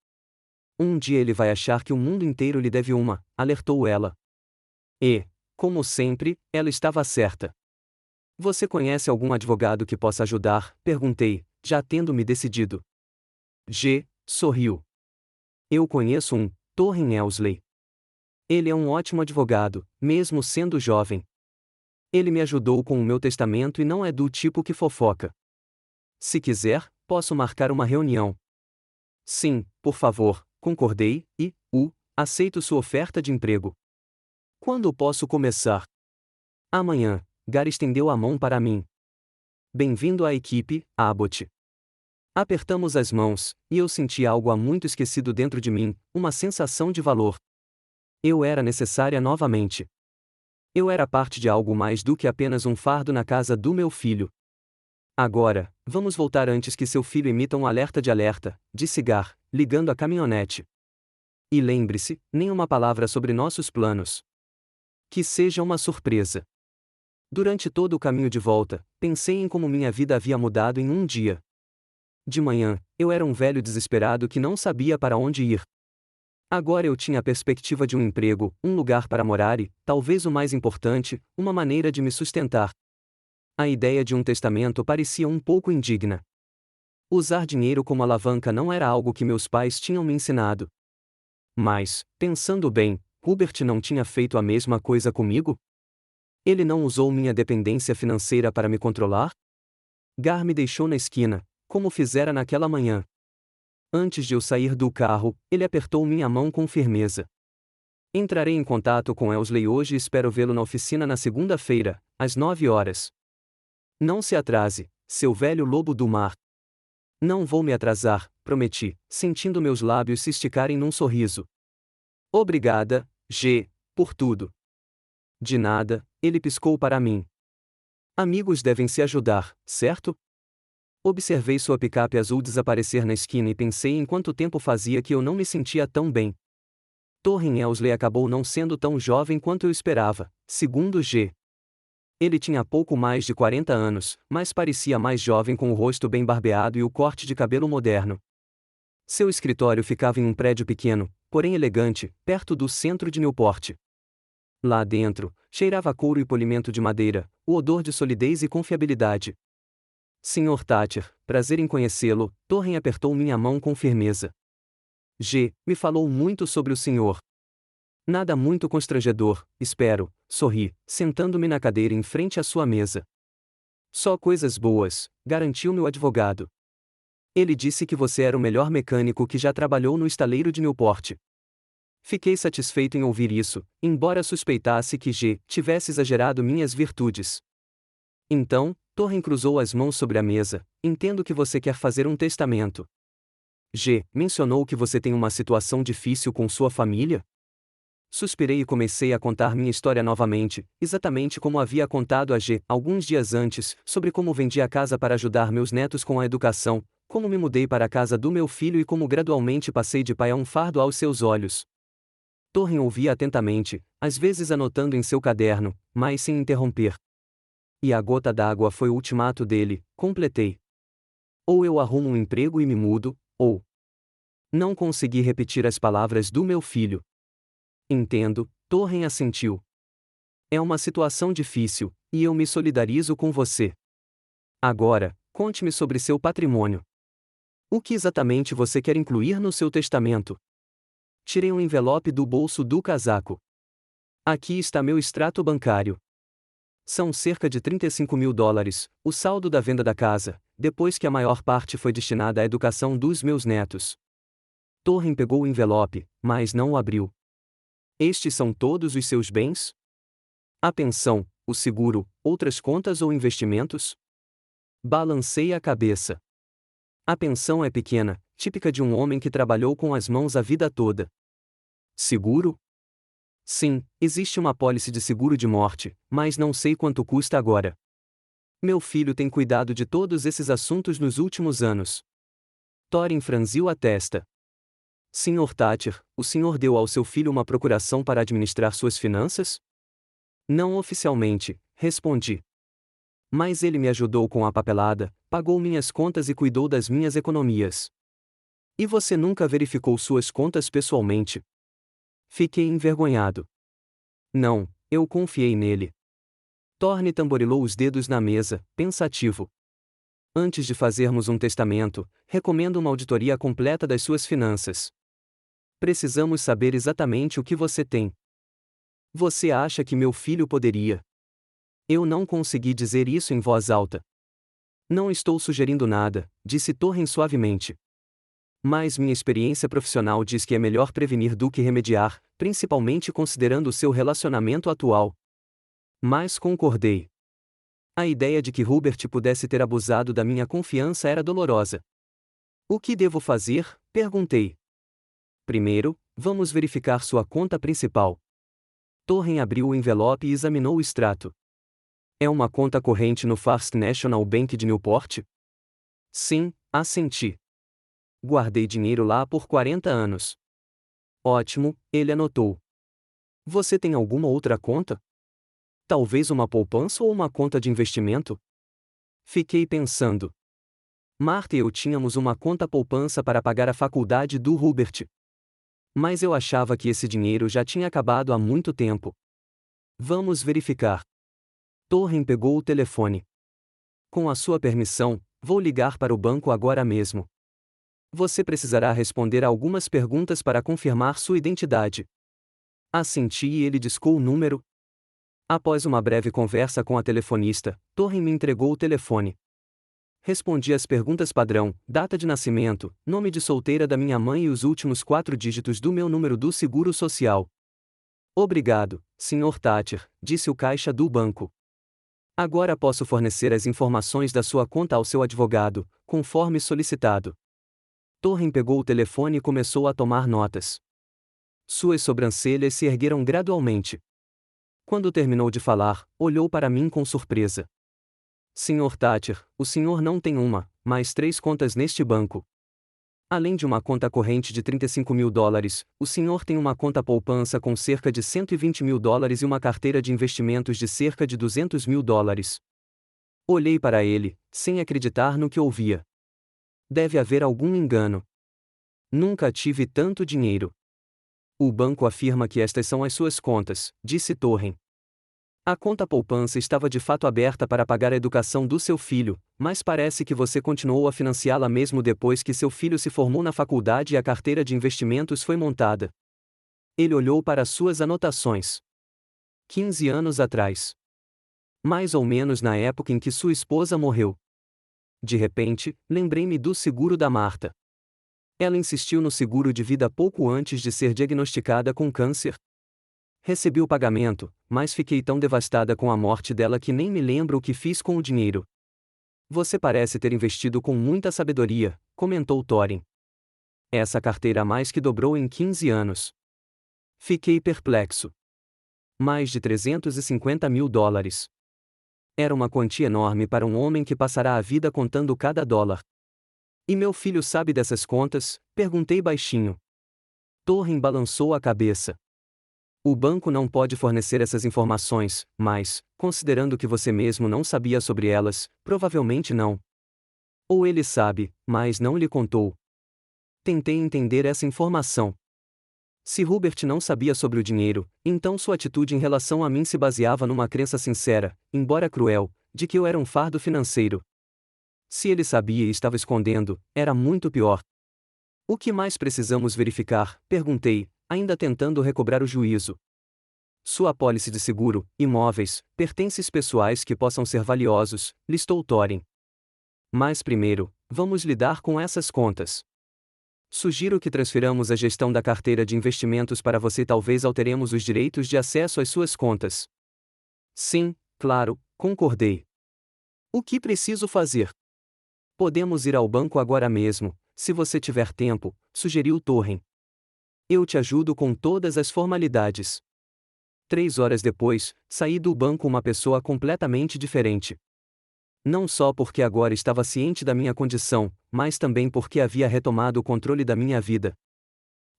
Um dia ele vai achar que o mundo inteiro lhe deve uma, alertou ela. E, como sempre, ela estava certa. Você conhece algum advogado que possa ajudar? Perguntei, já tendo me decidido. G. sorriu. Eu conheço um, Torren Elsley. Ele é um ótimo advogado, mesmo sendo jovem. Ele me ajudou com o meu testamento e não é do tipo que fofoca. Se quiser, posso marcar uma reunião. Sim, por favor, concordei, e, aceito sua oferta de emprego. Quando posso começar? Amanhã. Gar estendeu a mão para mim. Bem-vindo à equipe, Abbott. Apertamos as mãos, e eu senti algo há muito esquecido dentro de mim, uma sensação de valor. Eu era necessária novamente. Eu era parte de algo mais do que apenas um fardo na casa do meu filho. Agora, vamos voltar antes que seu filho emita um alerta, disse Gar, ligando a caminhonete. E lembre-se, nenhuma palavra sobre nossos planos. Que seja uma surpresa. Durante todo o caminho de volta, pensei em como minha vida havia mudado em um dia. De manhã, eu era um velho desesperado que não sabia para onde ir. Agora eu tinha a perspectiva de um emprego, um lugar para morar e, talvez o mais importante, uma maneira de me sustentar. A ideia de um testamento parecia um pouco indigna. Usar dinheiro como alavanca não era algo que meus pais tinham me ensinado. Mas, pensando bem, Hubert não tinha feito a mesma coisa comigo? Ele não usou minha dependência financeira para me controlar? Gar me deixou na esquina, como fizera naquela manhã. Antes de eu sair do carro, ele apertou minha mão com firmeza. Entrarei em contato com Elsley hoje e espero vê-lo na oficina na segunda-feira, às 9 horas. Não se atrase, seu velho lobo do mar. Não vou me atrasar, prometi, sentindo meus lábios se esticarem num sorriso. Obrigada, G, por tudo. De nada, ele piscou para mim. Amigos devem se ajudar, certo? Observei sua picape azul desaparecer na esquina e pensei em quanto tempo fazia que eu não me sentia tão bem. Torren Elsley acabou não sendo tão jovem quanto eu esperava, segundo G. Ele tinha pouco mais de 40 anos, mas parecia mais jovem com o rosto bem barbeado e o corte de cabelo moderno. Seu escritório ficava em um prédio pequeno, porém elegante, perto do centro de Newport. Lá dentro, cheirava a couro e polimento de madeira, o odor de solidez e confiabilidade. Sr. Thatcher, prazer em conhecê-lo, Torren apertou minha mão com firmeza. G. me falou muito sobre o senhor. Nada muito constrangedor, espero, sorri, sentando-me na cadeira em frente à sua mesa. Só coisas boas, garantiu-me o advogado. Ele disse que você era o melhor mecânico que já trabalhou no estaleiro de Newport. Fiquei satisfeito em ouvir isso, embora suspeitasse que G. tivesse exagerado minhas virtudes. Então, Torren cruzou as mãos sobre a mesa. Entendo que você quer fazer um testamento. G. mencionou que você tem uma situação difícil com sua família? Suspirei e comecei a contar minha história novamente, exatamente como havia contado a G. alguns dias antes, sobre como vendi a casa para ajudar meus netos com a educação, como me mudei para a casa do meu filho e como gradualmente passei de pai a um fardo aos seus olhos. Torren ouvia atentamente, às vezes anotando em seu caderno, mas sem interromper. E a gota d'água foi o ultimato dele, completei. Ou eu arrumo um emprego e me mudo, ou... Não consegui repetir as palavras do meu filho. Entendo, Torren assentiu. É uma situação difícil, e eu me solidarizo com você. Agora, conte-me sobre seu patrimônio. O que exatamente você quer incluir no seu testamento? Tirei um envelope do bolso do casaco. Aqui está meu extrato bancário. São cerca de $35.000, o saldo da venda da casa, depois que a maior parte foi destinada à educação dos meus netos. Torren pegou o envelope, mas não o abriu. Estes são todos os seus bens? A pensão, o seguro, outras contas ou investimentos? Balancei a cabeça. A pensão é pequena, típica de um homem que trabalhou com as mãos a vida toda. Seguro? Sim, existe uma apólice de seguro de morte, mas não sei quanto custa agora. Meu filho tem cuidado de todos esses assuntos nos últimos anos. Torren franziu a testa. Sr. Thatcher, o senhor deu ao seu filho uma procuração para administrar suas finanças? Não oficialmente, respondi. Mas ele me ajudou com a papelada, pagou minhas contas e cuidou das minhas economias. E você nunca verificou suas contas pessoalmente? Fiquei envergonhado. Não, eu confiei nele. Torren tamborilou os dedos na mesa, pensativo. Antes de fazermos um testamento, recomendo uma auditoria completa das suas finanças. Precisamos saber exatamente o que você tem. Você acha que meu filho poderia? Eu não consegui dizer isso em voz alta. Não estou sugerindo nada, disse Torren suavemente. Mas minha experiência profissional diz que é melhor prevenir do que remediar, principalmente considerando o seu relacionamento atual. Mas concordei. A ideia de que Hubert pudesse ter abusado da minha confiança era dolorosa. O que devo fazer? Perguntei. Primeiro, vamos verificar sua conta principal. Torren abriu o envelope e examinou o extrato. É uma conta corrente no First National Bank de Newport? Sim, assenti. Guardei dinheiro lá por 40 anos. Ótimo, ele anotou. Você tem alguma outra conta? Talvez uma poupança ou uma conta de investimento? Fiquei pensando. Marta e eu tínhamos uma conta poupança para pagar a faculdade do Hubert. Mas eu achava que esse dinheiro já tinha acabado há muito tempo. Vamos verificar. Torren pegou o telefone. Com a sua permissão, vou ligar para o banco agora mesmo. Você precisará responder a algumas perguntas para confirmar sua identidade. Assenti e ele discou o número. Após uma breve conversa com a telefonista, Torren me entregou o telefone. Respondi às perguntas padrão: data de nascimento, nome de solteira da minha mãe e os últimos 4 dígitos do meu número do seguro social. Obrigado, Sr. Thatcher, disse o caixa do banco. Agora posso fornecer as informações da sua conta ao seu advogado, conforme solicitado. Torren pegou o telefone e começou a tomar notas. Suas sobrancelhas se ergueram gradualmente. Quando terminou de falar, olhou para mim com surpresa. Sr. Thatcher, o senhor não tem uma, mas 3 contas neste banco. Além de uma conta corrente de $35.000, o senhor tem uma conta poupança com cerca de $120.000 e uma carteira de investimentos de cerca de $200.000. Olhei para ele, sem acreditar no que ouvia. Deve haver algum engano. Nunca tive tanto dinheiro. O banco afirma que estas são as suas contas, disse Torren. A conta poupança estava de fato aberta para pagar a educação do seu filho, mas parece que você continuou a financiá-la mesmo depois que seu filho se formou na faculdade e a carteira de investimentos foi montada. Ele olhou para suas anotações. 15 anos atrás. Mais ou menos na época em que sua esposa morreu. De repente, lembrei-me do seguro da Marta. Ela insistiu no seguro de vida pouco antes de ser diagnosticada com câncer. Recebi o pagamento, mas fiquei tão devastada com a morte dela que nem me lembro o que fiz com o dinheiro. Você parece ter investido com muita sabedoria, comentou Torren. Essa carteira mais que dobrou em 15 anos. Fiquei perplexo. Mais de $350.000. Era uma quantia enorme para um homem que passará a vida contando cada dólar. E meu filho sabe dessas contas? Perguntei baixinho. Torren balançou a cabeça. O banco não pode fornecer essas informações, mas, considerando que você mesmo não sabia sobre elas, provavelmente não. Ou ele sabe, mas não lhe contou. Tentei entender essa informação. Se Hubert não sabia sobre o dinheiro, então sua atitude em relação a mim se baseava numa crença sincera, embora cruel, de que eu era um fardo financeiro. Se ele sabia e estava escondendo, era muito pior. O que mais precisamos verificar? Perguntei, ainda tentando recobrar o juízo. Sua apólice de seguro, imóveis, pertences pessoais que possam ser valiosos, listou Torren. Mas primeiro, vamos lidar com essas contas. Sugiro que transfiramos a gestão da carteira de investimentos para você, talvez alteremos os direitos de acesso às suas contas. Sim, claro, concordei. O que preciso fazer? Podemos ir ao banco agora mesmo, se você tiver tempo, sugeriu Torren. Eu te ajudo com todas as formalidades. 3 horas depois, saí do banco uma pessoa completamente diferente. Não só porque agora estava ciente da minha condição, mas também porque havia retomado o controle da minha vida.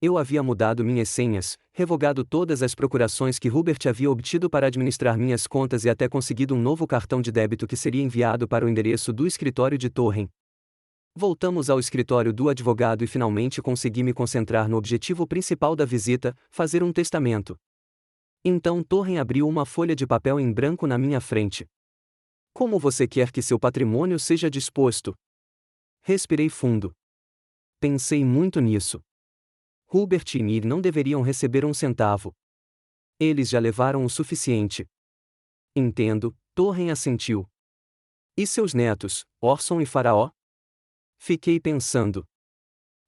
Eu havia mudado minhas senhas, revogado todas as procurações que Hubert havia obtido para administrar minhas contas e até conseguido um novo cartão de débito que seria enviado para o endereço do escritório de Torren. Voltamos ao escritório do advogado e finalmente consegui me concentrar no objetivo principal da visita, fazer um testamento. Então Torren abriu uma folha de papel em branco na minha frente. Como você quer que seu patrimônio seja disposto? Respirei fundo. Pensei muito nisso. Hubert e Mir não deveriam receber um centavo. Eles já levaram o suficiente. Entendo, Torren assentiu. E seus netos, Orson e Faraó? Fiquei pensando.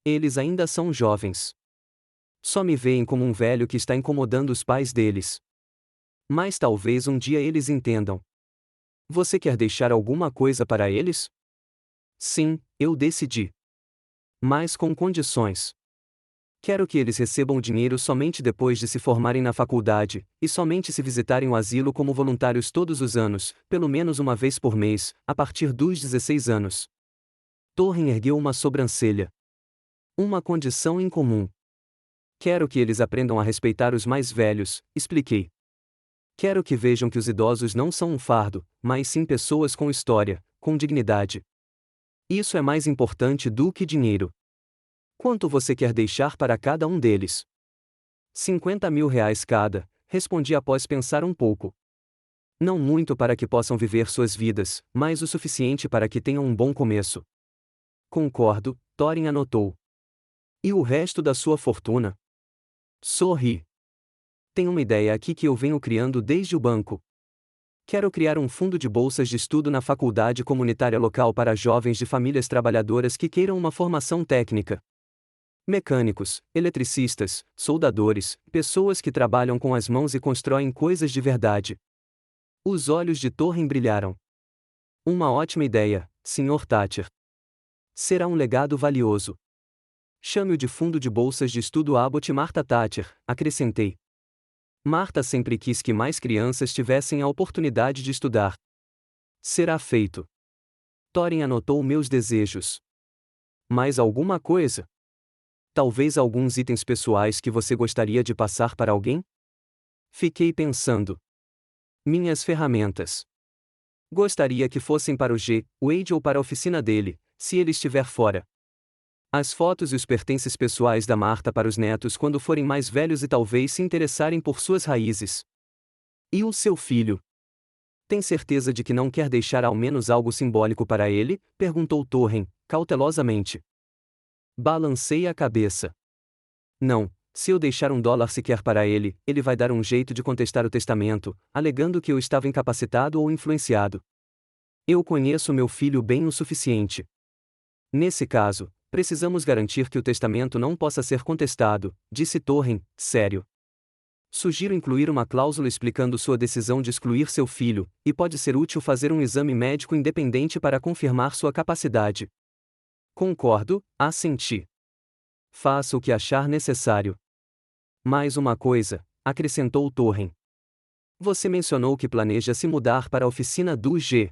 Eles ainda são jovens. Só me veem como um velho que está incomodando os pais deles. Mas talvez um dia eles entendam. Você quer deixar alguma coisa para eles? Sim, eu decidi. Mas com condições. Quero que eles recebam o dinheiro somente depois de se formarem na faculdade, e somente se visitarem o asilo como voluntários todos os anos, pelo menos uma vez por mês, a partir dos 16 anos. Torren ergueu uma sobrancelha. Uma condição incomum. Quero que eles aprendam a respeitar os mais velhos, expliquei. Quero que vejam que os idosos não são um fardo, mas sim pessoas com história, com dignidade. Isso é mais importante do que dinheiro. Quanto você quer deixar para cada um deles? R$ 50.000 cada, respondi após pensar um pouco. Não muito para que possam viver suas vidas, mas o suficiente para que tenham um bom começo. Concordo, Torren anotou. E o resto da sua fortuna? Sorri. Tem uma ideia aqui que eu venho criando desde o banco. Quero criar um fundo de bolsas de estudo na faculdade comunitária local para jovens de famílias trabalhadoras que queiram uma formação técnica. Mecânicos, eletricistas, soldadores, pessoas que trabalham com as mãos e constroem coisas de verdade. Os olhos de Torren brilharam. Uma ótima ideia, Sr. Thatcher. Será um legado valioso. Chame-o de fundo de bolsas de estudo Abbott Marta Thatcher, acrescentei. Marta sempre quis que mais crianças tivessem a oportunidade de estudar. Será feito. Thorin anotou meus desejos. Mais alguma coisa? Talvez alguns itens pessoais que você gostaria de passar para alguém? Fiquei pensando. Minhas ferramentas. Gostaria que fossem para o Wade ou para a oficina dele, se ele estiver fora. As fotos e os pertences pessoais da Marta para os netos quando forem mais velhos e talvez se interessarem por suas raízes. E o seu filho? Tem certeza de que não quer deixar ao menos algo simbólico para ele? Perguntou Thorin, cautelosamente. Balancei a cabeça. Não, se eu deixar $1 sequer para ele, ele vai dar um jeito de contestar o testamento, alegando que eu estava incapacitado ou influenciado. Eu conheço meu filho bem o suficiente. Nesse caso, precisamos garantir que o testamento não possa ser contestado, disse Thorin, sério. Sugiro incluir uma cláusula explicando sua decisão de excluir seu filho, e pode ser útil fazer um exame médico independente para confirmar sua capacidade. Concordo, assenti. Faça o que achar necessário. Mais uma coisa, acrescentou Thorin. Você mencionou que planeja se mudar para a oficina do G.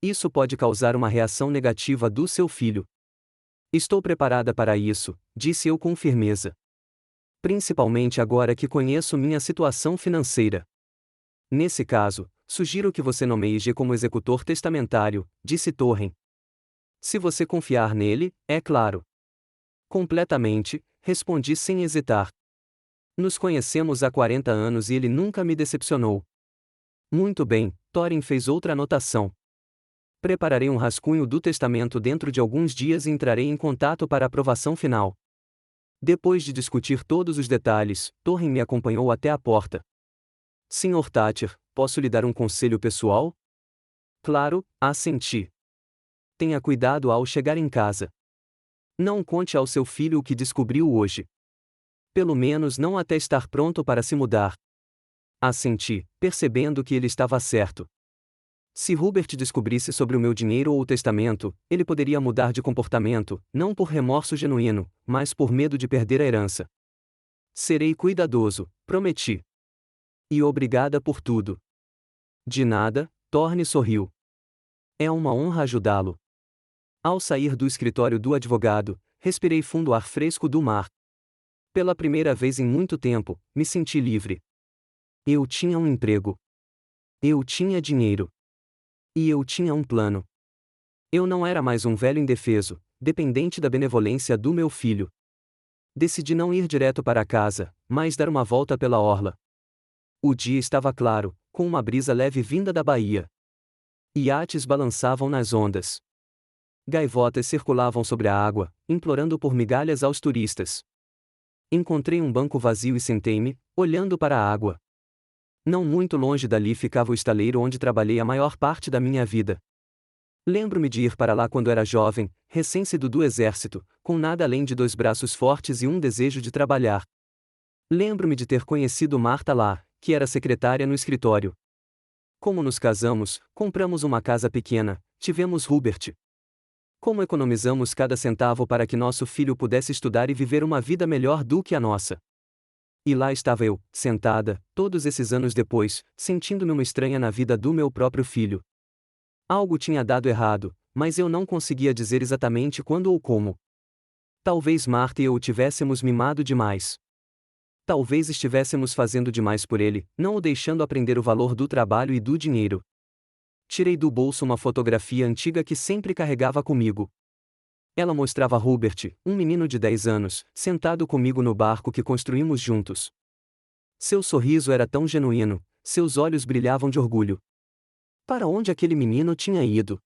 Isso pode causar uma reação negativa do seu filho. Estou preparada para isso, disse eu com firmeza. Principalmente agora que conheço minha situação financeira. Nesse caso, sugiro que você nomeie G como executor testamentário, disse Thorin. Se você confiar nele, é claro. Completamente, respondi sem hesitar. Nos conhecemos há 40 anos e ele nunca me decepcionou. Muito bem, Thorin fez outra anotação. Prepararei um rascunho do testamento dentro de alguns dias e entrarei em contato para aprovação final. Depois de discutir todos os detalhes, Thorin me acompanhou até a porta. Sr. Thatcher, posso lhe dar um conselho pessoal? Claro, assenti. Tenha cuidado ao chegar em casa. Não conte ao seu filho o que descobriu hoje. Pelo menos não até estar pronto para se mudar. Assenti, percebendo que ele estava certo. Se Hubert descobrisse sobre o meu dinheiro ou o testamento, ele poderia mudar de comportamento, não por remorso genuíno, mas por medo de perder a herança. Serei cuidadoso, prometi. E obrigada por tudo. De nada, Thorne sorriu. É uma honra ajudá-lo. Ao sair do escritório do advogado, respirei fundo o ar fresco do mar. Pela primeira vez em muito tempo, me senti livre. Eu tinha um emprego. Eu tinha dinheiro. E eu tinha um plano. Eu não era mais um velho indefeso, dependente da benevolência do meu filho. Decidi não ir direto para casa, mas dar uma volta pela orla. O dia estava claro, com uma brisa leve vinda da baía. Iates balançavam nas ondas. Gaivotas circulavam sobre a água, implorando por migalhas aos turistas. Encontrei um banco vazio e sentei-me, olhando para a água. Não muito longe dali ficava o estaleiro onde trabalhei a maior parte da minha vida. Lembro-me de ir para lá quando era jovem, recém-saído do exército, com nada além de 2 braços fortes e um desejo de trabalhar. Lembro-me de ter conhecido Marta lá, que era secretária no escritório. Como nos casamos, compramos uma casa pequena, tivemos Hubert. Como economizamos cada centavo para que nosso filho pudesse estudar e viver uma vida melhor do que a nossa. E lá estava eu, sentada, todos esses anos depois, sentindo-me uma estranha na vida do meu próprio filho. Algo tinha dado errado, mas eu não conseguia dizer exatamente quando ou como. Talvez Marta e eu o tivéssemos mimado demais. Talvez estivéssemos fazendo demais por ele, não o deixando aprender o valor do trabalho e do dinheiro. Tirei do bolso uma fotografia antiga que sempre carregava comigo. Ela mostrava Hubert, um menino de 10 anos, sentado comigo no barco que construímos juntos. Seu sorriso era tão genuíno, seus olhos brilhavam de orgulho. Para onde aquele menino tinha ido?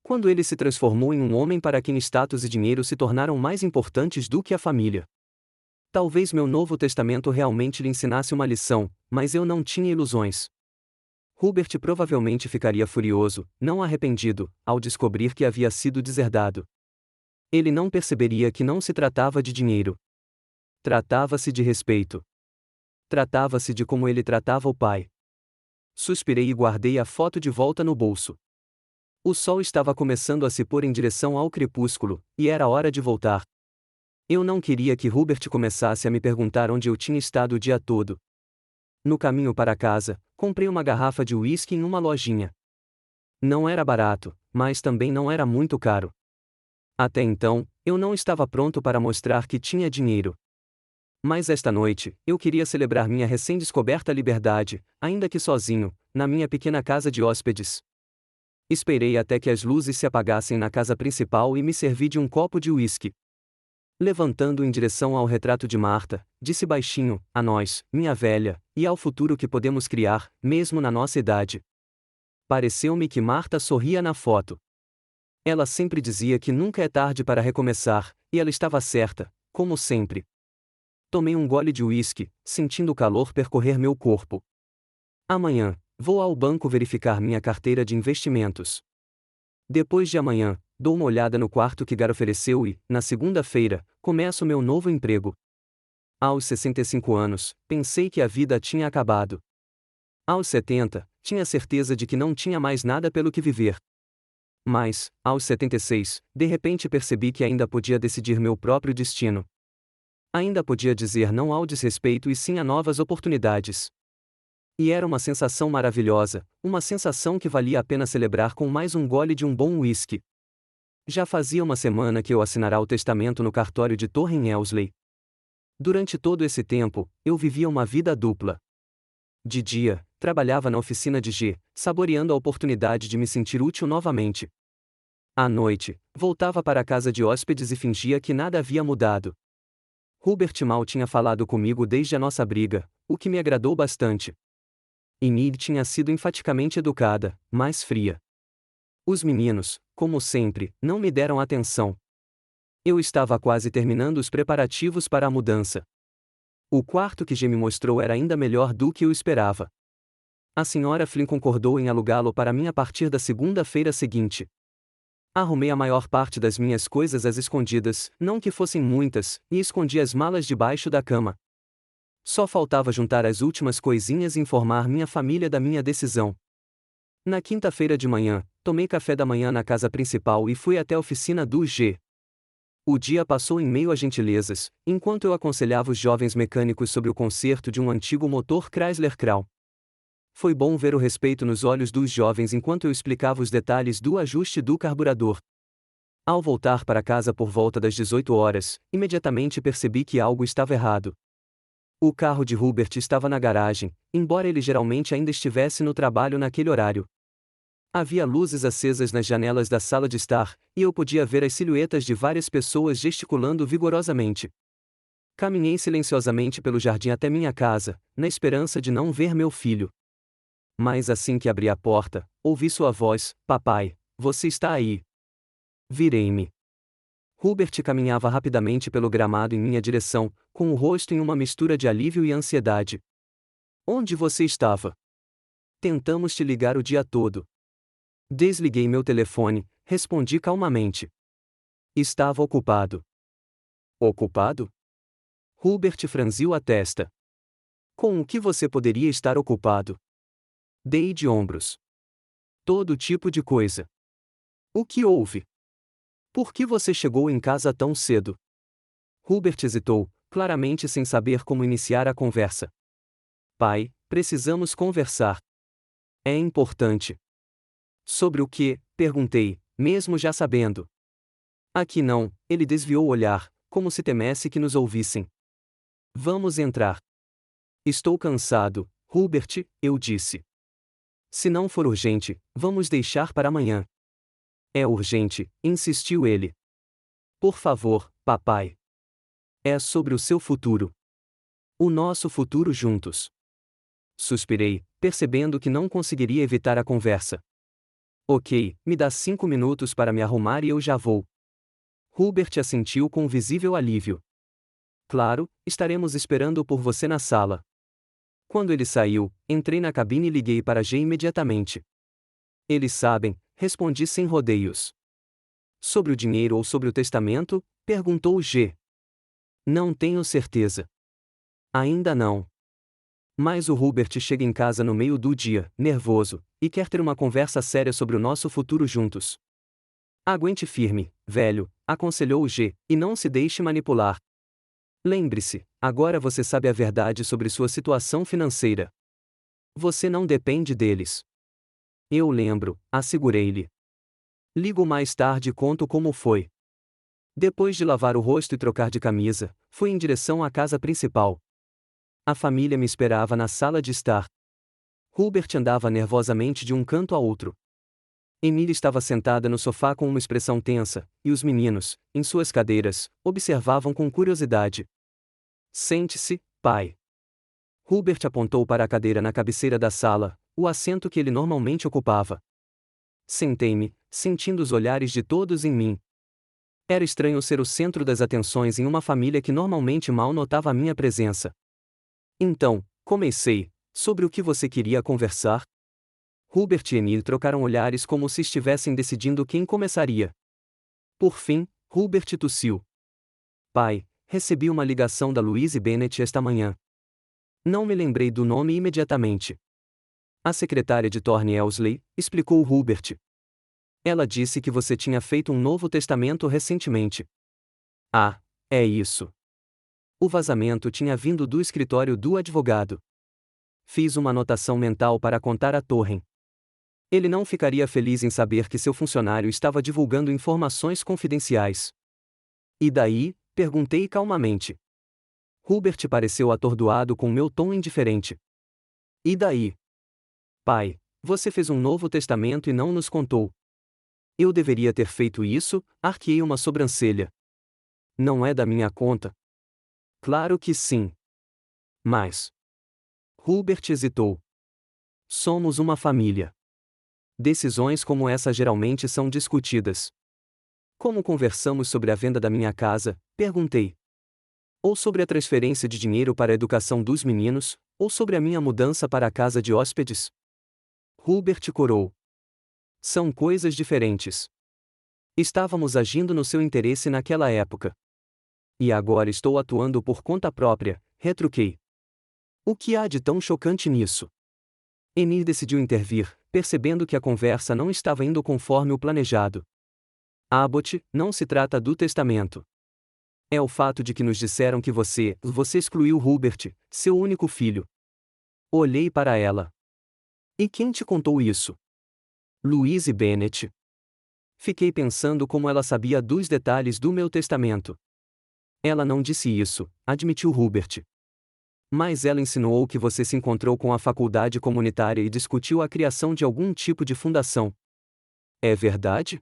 Quando ele se transformou em um homem para quem status e dinheiro se tornaram mais importantes do que a família. Talvez meu Novo Testamento realmente lhe ensinasse uma lição, mas eu não tinha ilusões. Hubert provavelmente ficaria furioso, não arrependido, ao descobrir que havia sido deserdado. Ele não perceberia que não se tratava de dinheiro. Tratava-se de respeito. Tratava-se de como ele tratava o pai. Suspirei e guardei a foto de volta no bolso. O sol estava começando a se pôr em direção ao crepúsculo, e era hora de voltar. Eu não queria que Hubert começasse a me perguntar onde eu tinha estado o dia todo. No caminho para casa, comprei uma garrafa de uísque em uma lojinha. Não era barato, mas também não era muito caro. Até então, eu não estava pronto para mostrar que tinha dinheiro. Mas esta noite, eu queria celebrar minha recém-descoberta liberdade, ainda que sozinho, na minha pequena casa de hóspedes. Esperei até que as luzes se apagassem na casa principal e me servi de um copo de uísque. Levantando em direção ao retrato de Marta, disse baixinho: a nós, minha velha, e ao futuro que podemos criar, mesmo na nossa idade. Pareceu-me que Marta sorria na foto. Ela sempre dizia que nunca é tarde para recomeçar, e ela estava certa, como sempre. Tomei um gole de uísque, sentindo o calor percorrer meu corpo. Amanhã, vou ao banco verificar minha carteira de investimentos. Depois de amanhã, dou uma olhada no quarto que Gar ofereceu e, na segunda-feira, começo meu novo emprego. Aos 65 anos, pensei que a vida tinha acabado. Aos 70, tinha certeza de que não tinha mais nada pelo que viver. Mas, aos 76, de repente percebi que ainda podia decidir meu próprio destino. Ainda podia dizer não ao desrespeito e sim a novas oportunidades. E era uma sensação maravilhosa, uma sensação que valia a pena celebrar com mais um gole de um bom uísque. Já fazia uma semana que eu assinara o testamento no cartório de Torre em Elsley. Durante todo esse tempo, eu vivia uma vida dupla. De dia, trabalhava na oficina de G, saboreando a oportunidade de me sentir útil novamente. À noite, voltava para a casa de hóspedes e fingia que nada havia mudado. Hubert mal tinha falado comigo desde a nossa briga, o que me agradou bastante. Enid tinha sido enfaticamente educada, mas fria. Os meninos, como sempre, não me deram atenção. Eu estava quase terminando os preparativos para a mudança. O quarto que G me mostrou era ainda melhor do que eu esperava. A senhora Flynn concordou em alugá-lo para mim a partir da segunda-feira seguinte. Arrumei a maior parte das minhas coisas às escondidas, não que fossem muitas, e escondi as malas debaixo da cama. Só faltava juntar as últimas coisinhas e informar minha família da minha decisão. Na quinta-feira de manhã, tomei café da manhã na casa principal e fui até a oficina do G. O dia passou em meio a gentilezas, enquanto eu aconselhava os jovens mecânicos sobre o conserto de um antigo motor Chrysler Crown. Foi bom ver o respeito nos olhos dos jovens enquanto eu explicava os detalhes do ajuste do carburador. Ao voltar para casa por volta das 18 horas, imediatamente percebi que algo estava errado. O carro de Hubert estava na garagem, embora ele geralmente ainda estivesse no trabalho naquele horário. Havia luzes acesas nas janelas da sala de estar, e eu podia ver as silhuetas de várias pessoas gesticulando vigorosamente. Caminhei silenciosamente pelo jardim até minha casa, na esperança de não ver meu filho. Mas assim que abri a porta, ouvi sua voz: papai, você está aí. Virei-me. Hubert caminhava rapidamente pelo gramado em minha direção, com o rosto em uma mistura de alívio e ansiedade. Onde você estava? Tentamos te ligar o dia todo. Desliguei meu telefone, respondi calmamente. Estava ocupado. Ocupado? Hubert franziu a testa. Com o que você poderia estar ocupado? Dei de ombros. Todo tipo de coisa. O que houve? Por que você chegou em casa tão cedo? Hubert hesitou, claramente sem saber como iniciar a conversa. Pai, precisamos conversar. É importante. Sobre o que? Perguntei, mesmo já sabendo. Aqui não, ele desviou o olhar, como se temesse que nos ouvissem. Vamos entrar. Estou cansado, Hubert, eu disse. Se não for urgente, vamos deixar para amanhã. É urgente, insistiu ele. Por favor, papai. É sobre o seu futuro. O nosso futuro juntos. Suspirei, percebendo que não conseguiria evitar a conversa. Ok, me dá 5 minutos para me arrumar e eu já vou. Hubert assentiu com visível alívio. Claro, estaremos esperando por você na sala. Quando ele saiu, entrei na cabine e liguei para G imediatamente. Eles sabem, respondi sem rodeios. Sobre o dinheiro ou sobre o testamento? Perguntou G. Não tenho certeza. Ainda não. Mas o Hubert chega em casa no meio do dia, nervoso, e quer ter uma conversa séria sobre o nosso futuro juntos. Aguente firme, velho, aconselhou G, e não se deixe manipular. Lembre-se, agora você sabe a verdade sobre sua situação financeira. Você não depende deles. Eu lembro, assegurei-lhe. Ligo mais tarde e conto como foi. Depois de lavar o rosto e trocar de camisa, fui em direção à casa principal. A família me esperava na sala de estar. Hubert andava nervosamente de um canto a outro. Emília estava sentada no sofá com uma expressão tensa, e os meninos, em suas cadeiras, observavam com curiosidade. Sente-se, pai. Hubert apontou para a cadeira na cabeceira da sala, o assento que ele normalmente ocupava. Sentei-me, sentindo os olhares de todos em mim. Era estranho ser o centro das atenções em uma família que normalmente mal notava a minha presença. Então, comecei, sobre o que você queria conversar? Hubert e Emile trocaram olhares como se estivessem decidindo quem começaria. Por fim, Hubert tossiu. Pai, recebi uma ligação da Louise Bennet esta manhã. Não me lembrei do nome imediatamente. A secretária de Thorne Elsley, explicou Hubert. Ela disse que você tinha feito um novo testamento recentemente. Ah, é isso. O vazamento tinha vindo do escritório do advogado. Fiz uma anotação mental para contar a Thorne. Ele não ficaria feliz em saber que seu funcionário estava divulgando informações confidenciais. E daí? Perguntei calmamente. Hubert pareceu atordoado com meu tom indiferente. E daí? Pai, você fez um novo testamento e não nos contou. Eu deveria ter feito isso, arqueei uma sobrancelha. Não é da minha conta. Claro que sim. Mas. Hubert hesitou. Somos uma família. Decisões como essa geralmente são discutidas. Como conversamos sobre a venda da minha casa? Perguntei. Ou sobre a transferência de dinheiro para a educação dos meninos, ou sobre a minha mudança para a casa de hóspedes? Hubert corou. São coisas diferentes. Estávamos agindo no seu interesse naquela época. E agora estou atuando por conta própria, retruquei. O que há de tão chocante nisso? Emir decidiu intervir, percebendo que a conversa não estava indo conforme o planejado. Abbott, não se trata do testamento. É o fato de que nos disseram que você excluiu Hubert, seu único filho. Olhei para ela. E quem te contou isso? Louise Bennet. Fiquei pensando como ela sabia dos detalhes do meu testamento. Ela não disse isso, admitiu Hubert. Mas ela insinuou que você se encontrou com a faculdade comunitária e discutiu a criação de algum tipo de fundação. É verdade?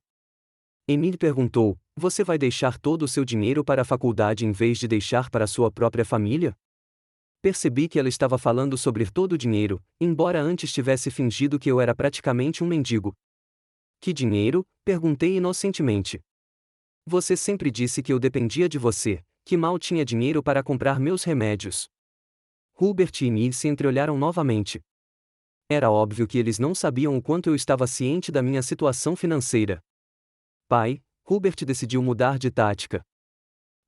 Emile perguntou, você vai deixar todo o seu dinheiro para a faculdade em vez de deixar para sua própria família? Percebi que ela estava falando sobre todo o dinheiro, embora antes tivesse fingido que eu era praticamente um mendigo. Que dinheiro? Perguntei inocentemente. Você sempre disse que eu dependia de você, que mal tinha dinheiro para comprar meus remédios. Hubert e Emile se entreolharam novamente. Era óbvio que eles não sabiam o quanto eu estava ciente da minha situação financeira. Pai, Hubert decidiu mudar de tática.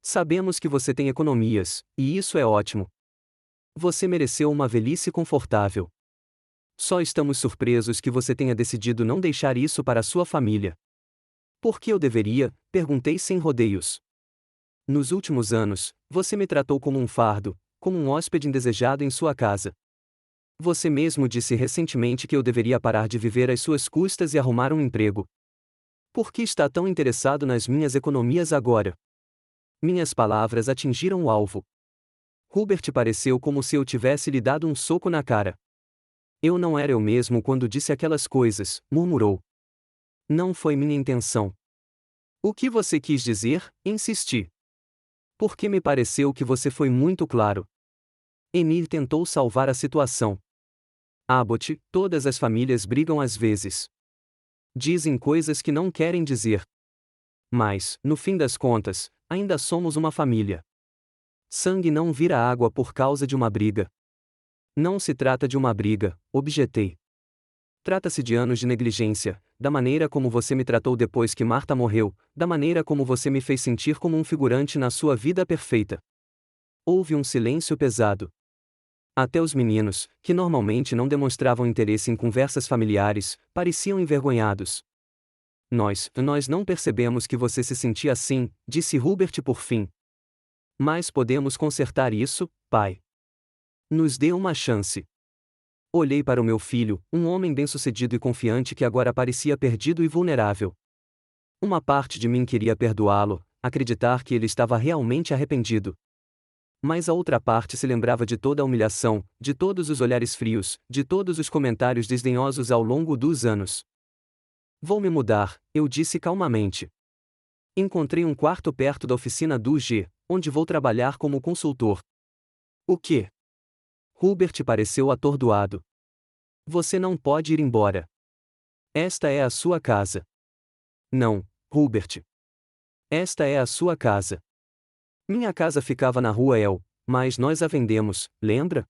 Sabemos que você tem economias, e isso é ótimo. Você mereceu uma velhice confortável. Só estamos surpresos que você tenha decidido não deixar isso para sua família. Por que eu deveria? Perguntei sem rodeios. Nos últimos anos, você me tratou como um fardo, como um hóspede indesejado em sua casa. Você mesmo disse recentemente que eu deveria parar de viver às suas custas e arrumar um emprego. Por que está tão interessado nas minhas economias agora? Minhas palavras atingiram o alvo. Hubert pareceu como se eu tivesse lhe dado um soco na cara. Eu não era eu mesmo quando disse aquelas coisas, murmurou. Não foi minha intenção. O que você quis dizer? Insisti. Porque me pareceu que você foi muito claro. Emile tentou salvar a situação. Abbott, todas as famílias brigam às vezes. Dizem coisas que não querem dizer. Mas, no fim das contas, ainda somos uma família. Sangue não vira água por causa de uma briga. Não se trata de uma briga, objetei. Trata-se de anos de negligência, da maneira como você me tratou depois que Marta morreu, da maneira como você me fez sentir como um figurante na sua vida perfeita. Houve um silêncio pesado. Até os meninos, que normalmente não demonstravam interesse em conversas familiares, pareciam envergonhados. Nós não percebemos que você se sentia assim, disse Hubert por fim. Mas podemos consertar isso, pai. Nos dê uma chance. Olhei para o meu filho, um homem bem-sucedido e confiante que agora parecia perdido e vulnerável. Uma parte de mim queria perdoá-lo, acreditar que ele estava realmente arrependido. Mas a outra parte se lembrava de toda a humilhação, de todos os olhares frios, de todos os comentários desdenhosos ao longo dos anos. Vou me mudar, eu disse calmamente. Encontrei um quarto perto da oficina do G, onde vou trabalhar como consultor. O quê? Hubert pareceu atordoado. Você não pode ir embora. Esta é a sua casa. Não, Hubert. Esta é a sua casa. Minha casa ficava na rua El, mas nós a vendemos, lembra?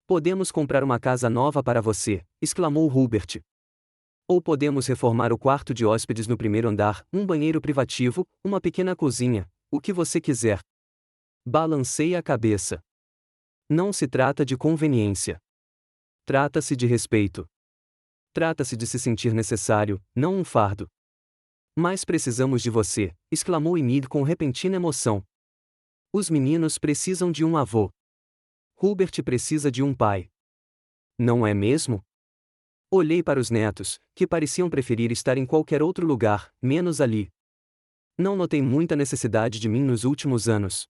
Podemos comprar uma casa nova para você, exclamou Hubert. Ou podemos reformar o quarto de hóspedes no primeiro andar, um banheiro privativo, uma pequena cozinha, o que você quiser. Balancei a cabeça. Não se trata de conveniência. Trata-se de respeito. Trata-se de se sentir necessário, não um fardo. Mas precisamos de você, exclamou Enid com repentina emoção. Os meninos precisam de um avô. Hubert precisa de um pai. Não é mesmo? Olhei para os netos, que pareciam preferir estar em qualquer outro lugar, menos ali. Não notei muita necessidade de mim nos últimos anos.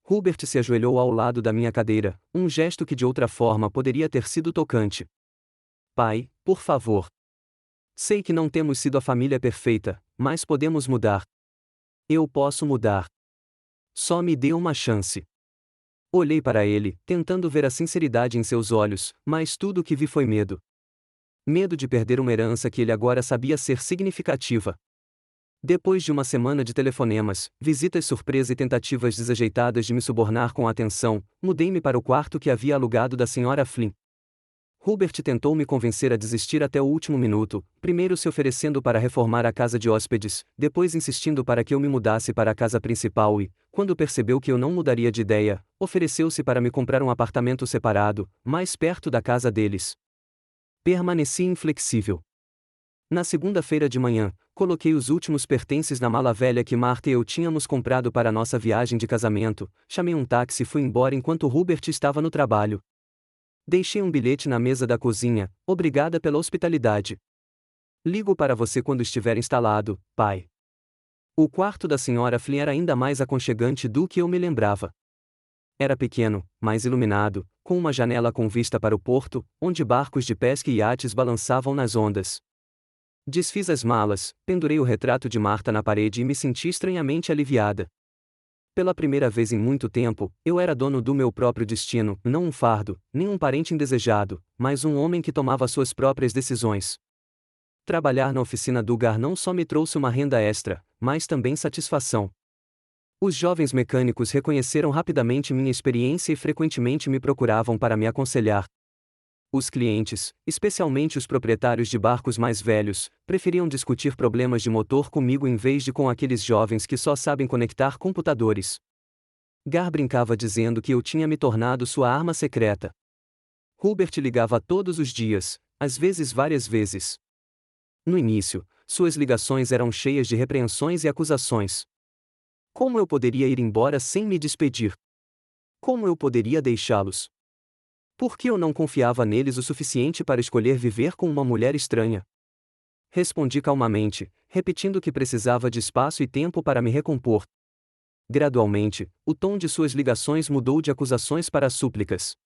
Hubert se ajoelhou ao lado da minha cadeira, um gesto que de outra forma poderia ter sido tocante. Pai, por favor. Sei que não temos sido a família perfeita, mas podemos mudar. Eu posso mudar. Só me dê uma chance. Olhei para ele, tentando ver a sinceridade em seus olhos, mas tudo o que vi foi medo. Medo de perder uma herança que ele agora sabia ser significativa. Depois de uma semana de telefonemas, visitas surpresa e tentativas desajeitadas de me subornar com atenção, mudei-me para o quarto que havia alugado da Sra. Flynn. Hubert tentou me convencer a desistir até o último minuto, primeiro se oferecendo para reformar a casa de hóspedes, depois insistindo para que eu me mudasse para a casa principal e, quando percebeu que eu não mudaria de ideia, ofereceu-se para me comprar um apartamento separado, mais perto da casa deles. Permaneci inflexível. Na segunda-feira de manhã, coloquei os últimos pertences na mala velha que Marta e eu tínhamos comprado para nossa viagem de casamento, chamei um táxi e fui embora enquanto Hubert estava no trabalho. Deixei um bilhete na mesa da cozinha, obrigada pela hospitalidade. Ligo para você quando estiver instalado, pai. O quarto da Sra. Flynn era ainda mais aconchegante do que eu me lembrava. Era pequeno, mas iluminado, com uma janela com vista para o porto, onde barcos de pesca e iates balançavam nas ondas. Desfiz as malas, pendurei o retrato de Marta na parede e me senti estranhamente aliviada. Pela primeira vez em muito tempo, eu era dono do meu próprio destino, não um fardo, nem um parente indesejado, mas um homem que tomava suas próprias decisões. Trabalhar na oficina do Gar não só me trouxe uma renda extra, mas também satisfação. Os jovens mecânicos reconheceram rapidamente minha experiência e frequentemente me procuravam para me aconselhar. Os clientes, especialmente os proprietários de barcos mais velhos, preferiam discutir problemas de motor comigo em vez de com aqueles jovens que só sabem conectar computadores. Gar brincava dizendo que eu tinha me tornado sua arma secreta. Hubert ligava todos os dias, às vezes várias vezes. No início, suas ligações eram cheias de repreensões e acusações. Como eu poderia ir embora sem me despedir? Como eu poderia deixá-los? Por que eu não confiava neles o suficiente para escolher viver com uma mulher estranha? Respondi calmamente, repetindo que precisava de espaço e tempo para me recompor. Gradualmente, o tom de suas ligações mudou de acusações para súplicas.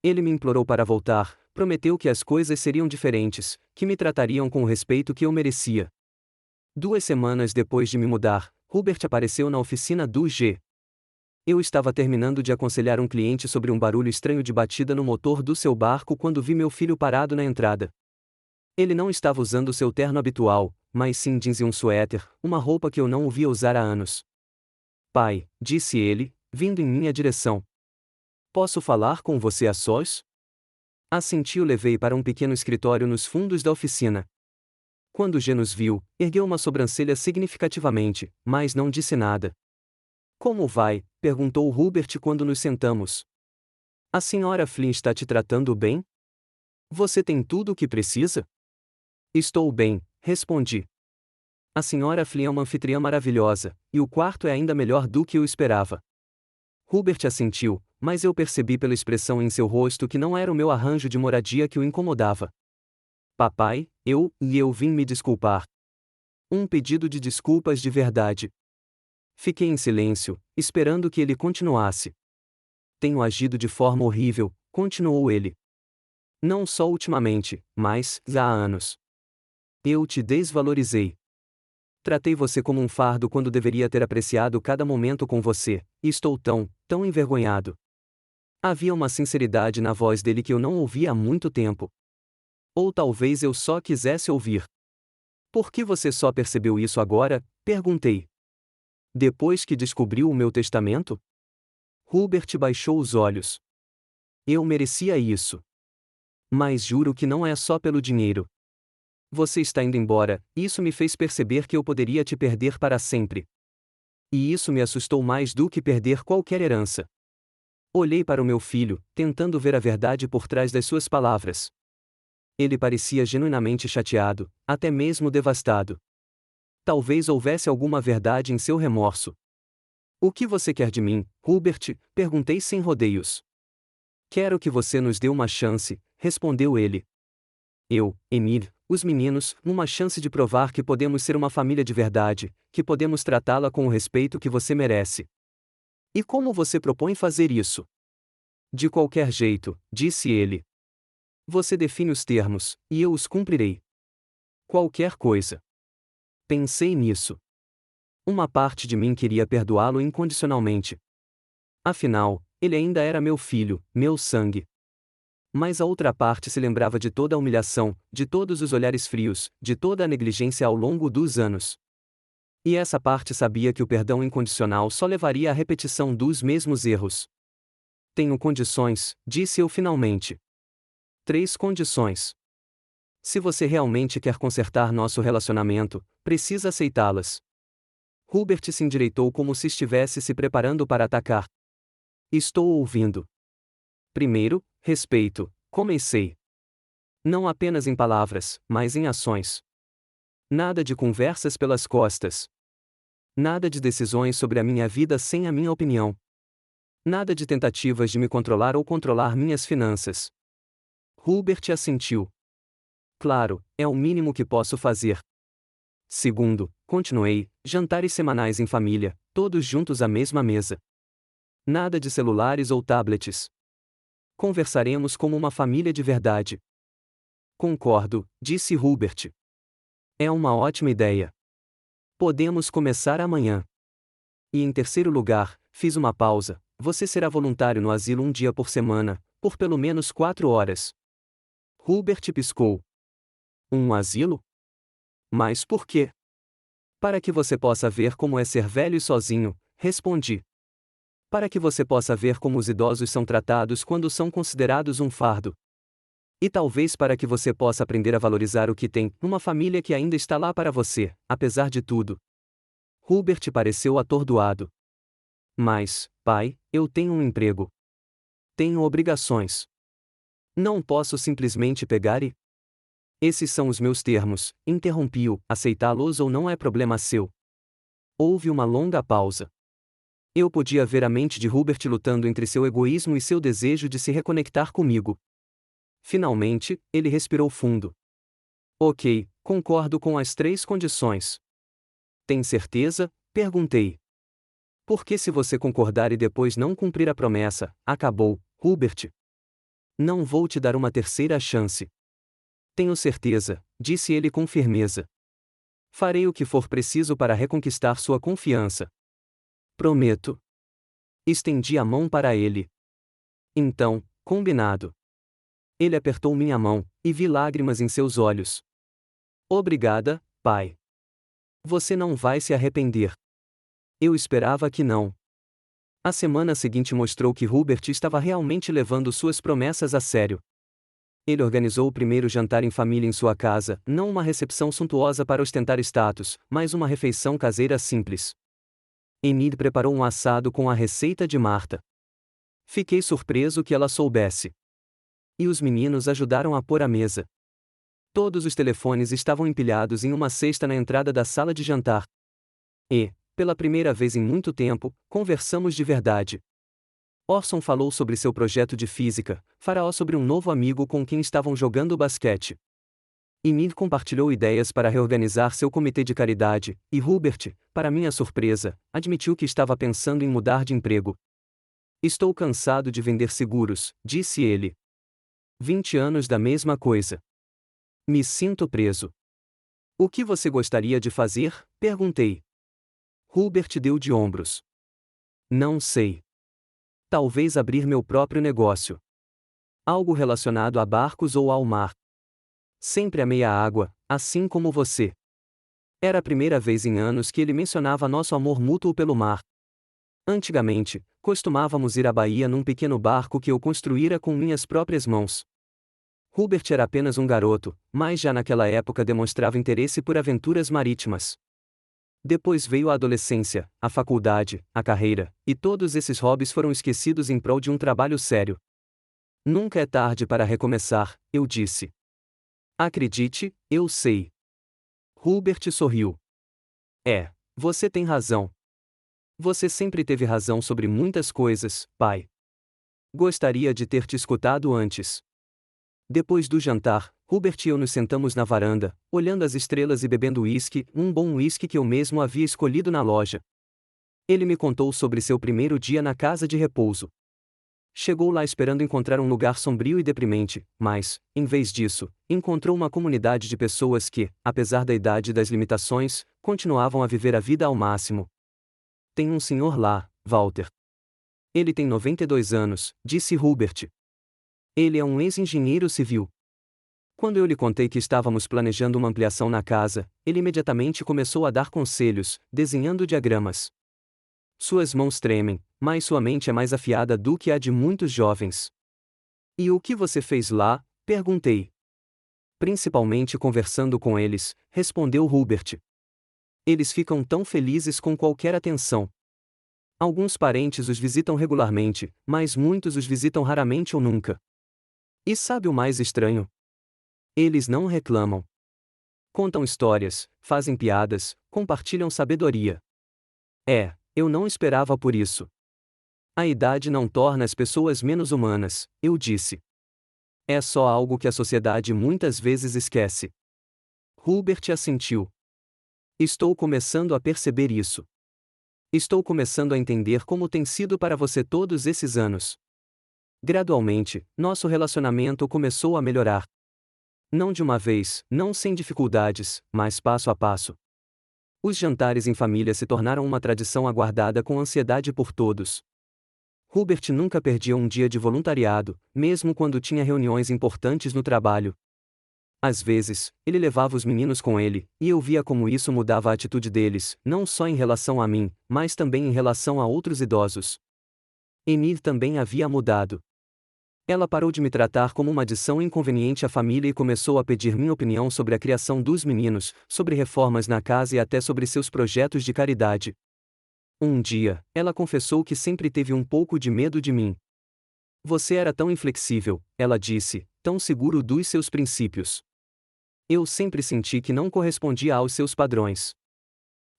Ele me implorou para voltar, prometeu que as coisas seriam diferentes, que me tratariam com o respeito que eu merecia. 2 semanas depois de me mudar, Hubert apareceu na oficina do G. Eu estava terminando de aconselhar um cliente sobre um barulho estranho de batida no motor do seu barco quando vi meu filho parado na entrada. Ele não estava usando seu terno habitual, mas sim jeans e um suéter, uma roupa que eu não o via usar há anos. Pai, disse ele, vindo em minha direção. Posso falar com você a sós? Assenti e o levei para um pequeno escritório nos fundos da oficina. Quando G nos viu, ergueu uma sobrancelha significativamente, mas não disse nada. Como vai? Perguntou Hubert quando nos sentamos. A Sra. Flynn está te tratando bem? Você tem tudo o que precisa? Estou bem, respondi. A senhora Flynn é uma anfitriã maravilhosa, e o quarto é ainda melhor do que eu esperava. Hubert assentiu, mas eu percebi pela expressão em seu rosto que não era o meu arranjo de moradia que o incomodava. Papai, eu vim me desculpar. Um pedido de desculpas de verdade. Fiquei em silêncio, esperando que ele continuasse. Tenho agido de forma horrível, continuou ele. Não só ultimamente, mas há anos. Eu te desvalorizei. Tratei você como um fardo quando deveria ter apreciado cada momento com você, e estou tão envergonhado. Havia uma sinceridade na voz dele que eu não ouvia há muito tempo. Ou talvez eu só quisesse ouvir. Por que você só percebeu isso agora? Perguntei. Depois que descobriu o meu testamento? Hubert baixou os olhos. Eu merecia isso. Mas juro que não é só pelo dinheiro. Você está indo embora, e isso me fez perceber que eu poderia te perder para sempre. E isso me assustou mais do que perder qualquer herança. Olhei para o meu filho, tentando ver a verdade por trás das suas palavras. Ele parecia genuinamente chateado, até mesmo devastado. Talvez houvesse alguma verdade em seu remorso. O que você quer de mim, Hubert? Perguntei sem rodeios. Quero que você nos dê uma chance, respondeu ele. Eu, Emile, os meninos, uma chance de provar que podemos ser uma família de verdade, que podemos tratá-la com o respeito que você merece. E como você propõe fazer isso? De qualquer jeito, disse ele. Você define os termos, e eu os cumprirei. Qualquer coisa. Pensei nisso. Uma parte de mim queria perdoá-lo incondicionalmente. Afinal, ele ainda era meu filho, meu sangue. Mas a outra parte se lembrava de toda a humilhação, de todos os olhares frios, de toda a negligência ao longo dos anos. E essa parte sabia que o perdão incondicional só levaria à repetição dos mesmos erros. Tenho condições, disse eu finalmente. 3 condições. Se você realmente quer consertar nosso relacionamento, precisa aceitá-las. Hubert se endireitou como se estivesse se preparando para atacar. Estou ouvindo. Primeiro, respeito, comecei. Não apenas em palavras, mas em ações. Nada de conversas pelas costas. Nada de decisões sobre a minha vida sem a minha opinião. Nada de tentativas de me controlar ou controlar minhas finanças. Hubert assentiu. Claro, é o mínimo que posso fazer. Segundo, continuei, jantares semanais em família, todos juntos à mesma mesa. Nada de celulares ou tablets. Conversaremos como uma família de verdade. Concordo, disse Hubert. É uma ótima ideia. Podemos começar amanhã. E em terceiro lugar, fiz uma pausa, você será voluntário no asilo um dia por semana, por pelo menos 4 horas. Hubert piscou. Um asilo? Mas por quê? Para que você possa ver como é ser velho e sozinho, respondi. Para que você possa ver como os idosos são tratados quando são considerados um fardo. E talvez para que você possa aprender a valorizar o que tem, numa família que ainda está lá para você, apesar de tudo. Hubert pareceu atordoado. Mas, pai, eu tenho um emprego. Tenho obrigações. Não posso simplesmente pegar e... Esses são os meus termos, interrompi-o, aceitá-los ou não é problema seu. Houve uma longa pausa. Eu podia ver a mente de Hubert lutando entre seu egoísmo e seu desejo de se reconectar comigo. Finalmente, ele respirou fundo. Ok, concordo com as 3 condições. Tem certeza? Perguntei. Porque se você concordar e depois não cumprir a promessa, acabou, Hubert. Não vou te dar uma terceira chance. Tenho certeza, disse ele com firmeza. Farei o que for preciso para reconquistar sua confiança. Prometo. Estendi a mão para ele. Então, combinado. Ele apertou minha mão, e vi lágrimas em seus olhos. Obrigada, pai. Você não vai se arrepender. Eu esperava que não. A semana seguinte mostrou que Hubert estava realmente levando suas promessas a sério. Ele organizou o primeiro jantar em família em sua casa, não uma recepção suntuosa para ostentar status, mas uma refeição caseira simples. Enid preparou um assado com a receita de Marta. Fiquei surpreso que ela soubesse. E os meninos ajudaram a pôr a mesa. Todos os telefones estavam empilhados em uma cesta na entrada da sala de jantar. E, pela primeira vez em muito tempo, conversamos de verdade. Orson falou sobre seu projeto de física, Faraó sobre um novo amigo com quem estavam jogando basquete. Enid compartilhou ideias para reorganizar seu comitê de caridade, e Hubert, para minha surpresa, admitiu que estava pensando em mudar de emprego. Estou cansado de vender seguros, disse ele. 20 anos da mesma coisa. Me sinto preso. O que você gostaria de fazer? Perguntei. Hubert deu de ombros. Não sei. Talvez abrir meu próprio negócio. Algo relacionado a barcos ou ao mar. Sempre amei a água, assim como você. Era a primeira vez em anos que ele mencionava nosso amor mútuo pelo mar. Antigamente, costumávamos ir à Bahia num pequeno barco que eu construíra com minhas próprias mãos. Hubert era apenas um garoto, mas já naquela época demonstrava interesse por aventuras marítimas. Depois veio a adolescência, a faculdade, a carreira, e todos esses hobbies foram esquecidos em prol de um trabalho sério. Nunca é tarde para recomeçar, eu disse. Acredite, eu sei. Hubert sorriu. Você tem razão. Você sempre teve razão sobre muitas coisas, pai. Gostaria de ter te escutado antes. Depois do jantar, Hubert e eu nos sentamos na varanda, olhando as estrelas e bebendo uísque, um bom uísque que eu mesmo havia escolhido na loja. Ele me contou sobre seu primeiro dia na casa de repouso. Chegou lá esperando encontrar um lugar sombrio e deprimente, mas, em vez disso, encontrou uma comunidade de pessoas que, apesar da idade e das limitações, continuavam a viver a vida ao máximo. Tem um senhor lá, Walter. Ele tem 92 anos, disse Hubert. Ele é um ex-engenheiro civil. Quando eu lhe contei que estávamos planejando uma ampliação na casa, ele imediatamente começou a dar conselhos, desenhando diagramas. Suas mãos tremem, mas sua mente é mais afiada do que a de muitos jovens. E o que você fez lá? Perguntei. Principalmente conversando com eles, respondeu Hubert. Eles ficam tão felizes com qualquer atenção. Alguns parentes os visitam regularmente, mas muitos os visitam raramente ou nunca. E sabe o mais estranho? Eles não reclamam. Contam histórias, fazem piadas, compartilham sabedoria. Eu não esperava por isso. A idade não torna as pessoas menos humanas, eu disse. É só algo que a sociedade muitas vezes esquece. Hubert assentiu. Estou começando a perceber isso. Estou começando a entender como tem sido para você todos esses anos. Gradualmente, nosso relacionamento começou a melhorar. Não de uma vez, não sem dificuldades, mas passo a passo. Os jantares em família se tornaram uma tradição aguardada com ansiedade por todos. Hubert nunca perdia um dia de voluntariado, mesmo quando tinha reuniões importantes no trabalho. Às vezes, ele levava os meninos com ele, e eu via como isso mudava a atitude deles, não só em relação a mim, mas também em relação a outros idosos. Enid também havia mudado. Ela parou de me tratar como uma adição inconveniente à família e começou a pedir minha opinião sobre a criação dos meninos, sobre reformas na casa e até sobre seus projetos de caridade. Um dia, ela confessou que sempre teve um pouco de medo de mim. Você era tão inflexível, ela disse, tão seguro dos seus princípios. Eu sempre senti que não correspondia aos seus padrões.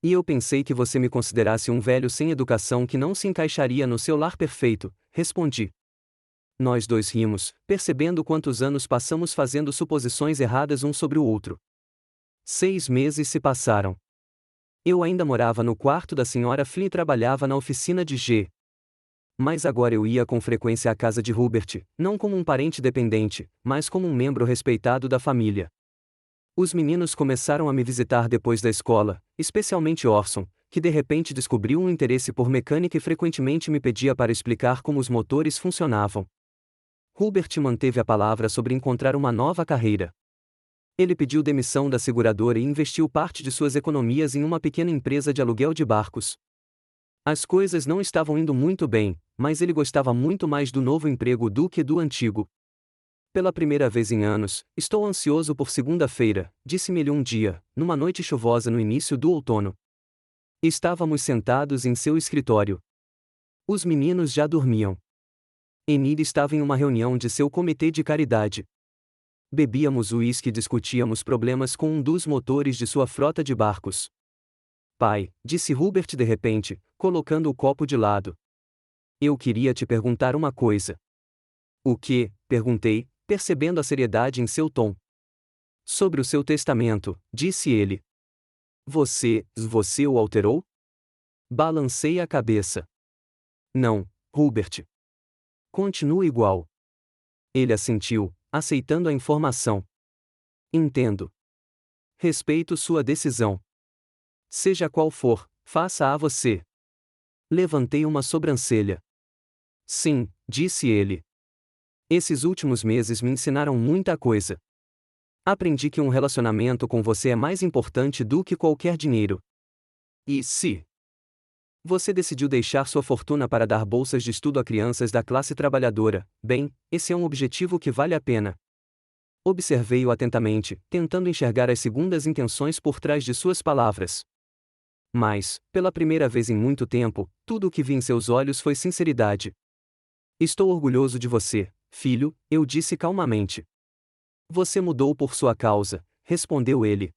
E eu pensei que você me considerasse um velho sem educação que não se encaixaria no seu lar perfeito, respondi. Nós dois rimos, percebendo quantos anos passamos fazendo suposições erradas um sobre o outro. 6 meses se passaram. Eu ainda morava no quarto da senhora Flynn e trabalhava na oficina de G. Mas agora eu ia com frequência à casa de Hubert, não como um parente dependente, mas como um membro respeitado da família. Os meninos começaram a me visitar depois da escola, especialmente Orson, que de repente descobriu um interesse por mecânica e frequentemente me pedia para explicar como os motores funcionavam. Hubert manteve a palavra sobre encontrar uma nova carreira. Ele pediu demissão da seguradora e investiu parte de suas economias em uma pequena empresa de aluguel de barcos. As coisas não estavam indo muito bem, mas ele gostava muito mais do novo emprego do que do antigo. Pela primeira vez em anos, estou ansioso por segunda-feira, disse-me ele um dia, numa noite chuvosa no início do outono. Estávamos sentados em seu escritório. Os meninos já dormiam. Enid estava em uma reunião de seu comitê de caridade. Bebíamos uísque e discutíamos problemas com um dos motores de sua frota de barcos. Pai, disse Hubert de repente, colocando o copo de lado. Eu queria te perguntar uma coisa. O que? Perguntei, percebendo a seriedade em seu tom. Sobre o seu testamento, disse ele. Você o alterou? Balancei a cabeça. Não, Hubert. Continua igual. Ele assentiu, aceitando a informação. Entendo. Respeito sua decisão. Seja qual for, faça a você. Levantei uma sobrancelha. Sim, disse ele. Esses últimos meses me ensinaram muita coisa. Aprendi que um relacionamento com você é mais importante do que qualquer dinheiro. E se você decidiu deixar sua fortuna para dar bolsas de estudo a crianças da classe trabalhadora, bem, esse é um objetivo que vale a pena. Observei-o atentamente, tentando enxergar as segundas intenções por trás de suas palavras. Mas, pela primeira vez em muito tempo, tudo o que vi em seus olhos foi sinceridade. Estou orgulhoso de você, filho, eu disse calmamente. Você mudou por sua causa, respondeu ele.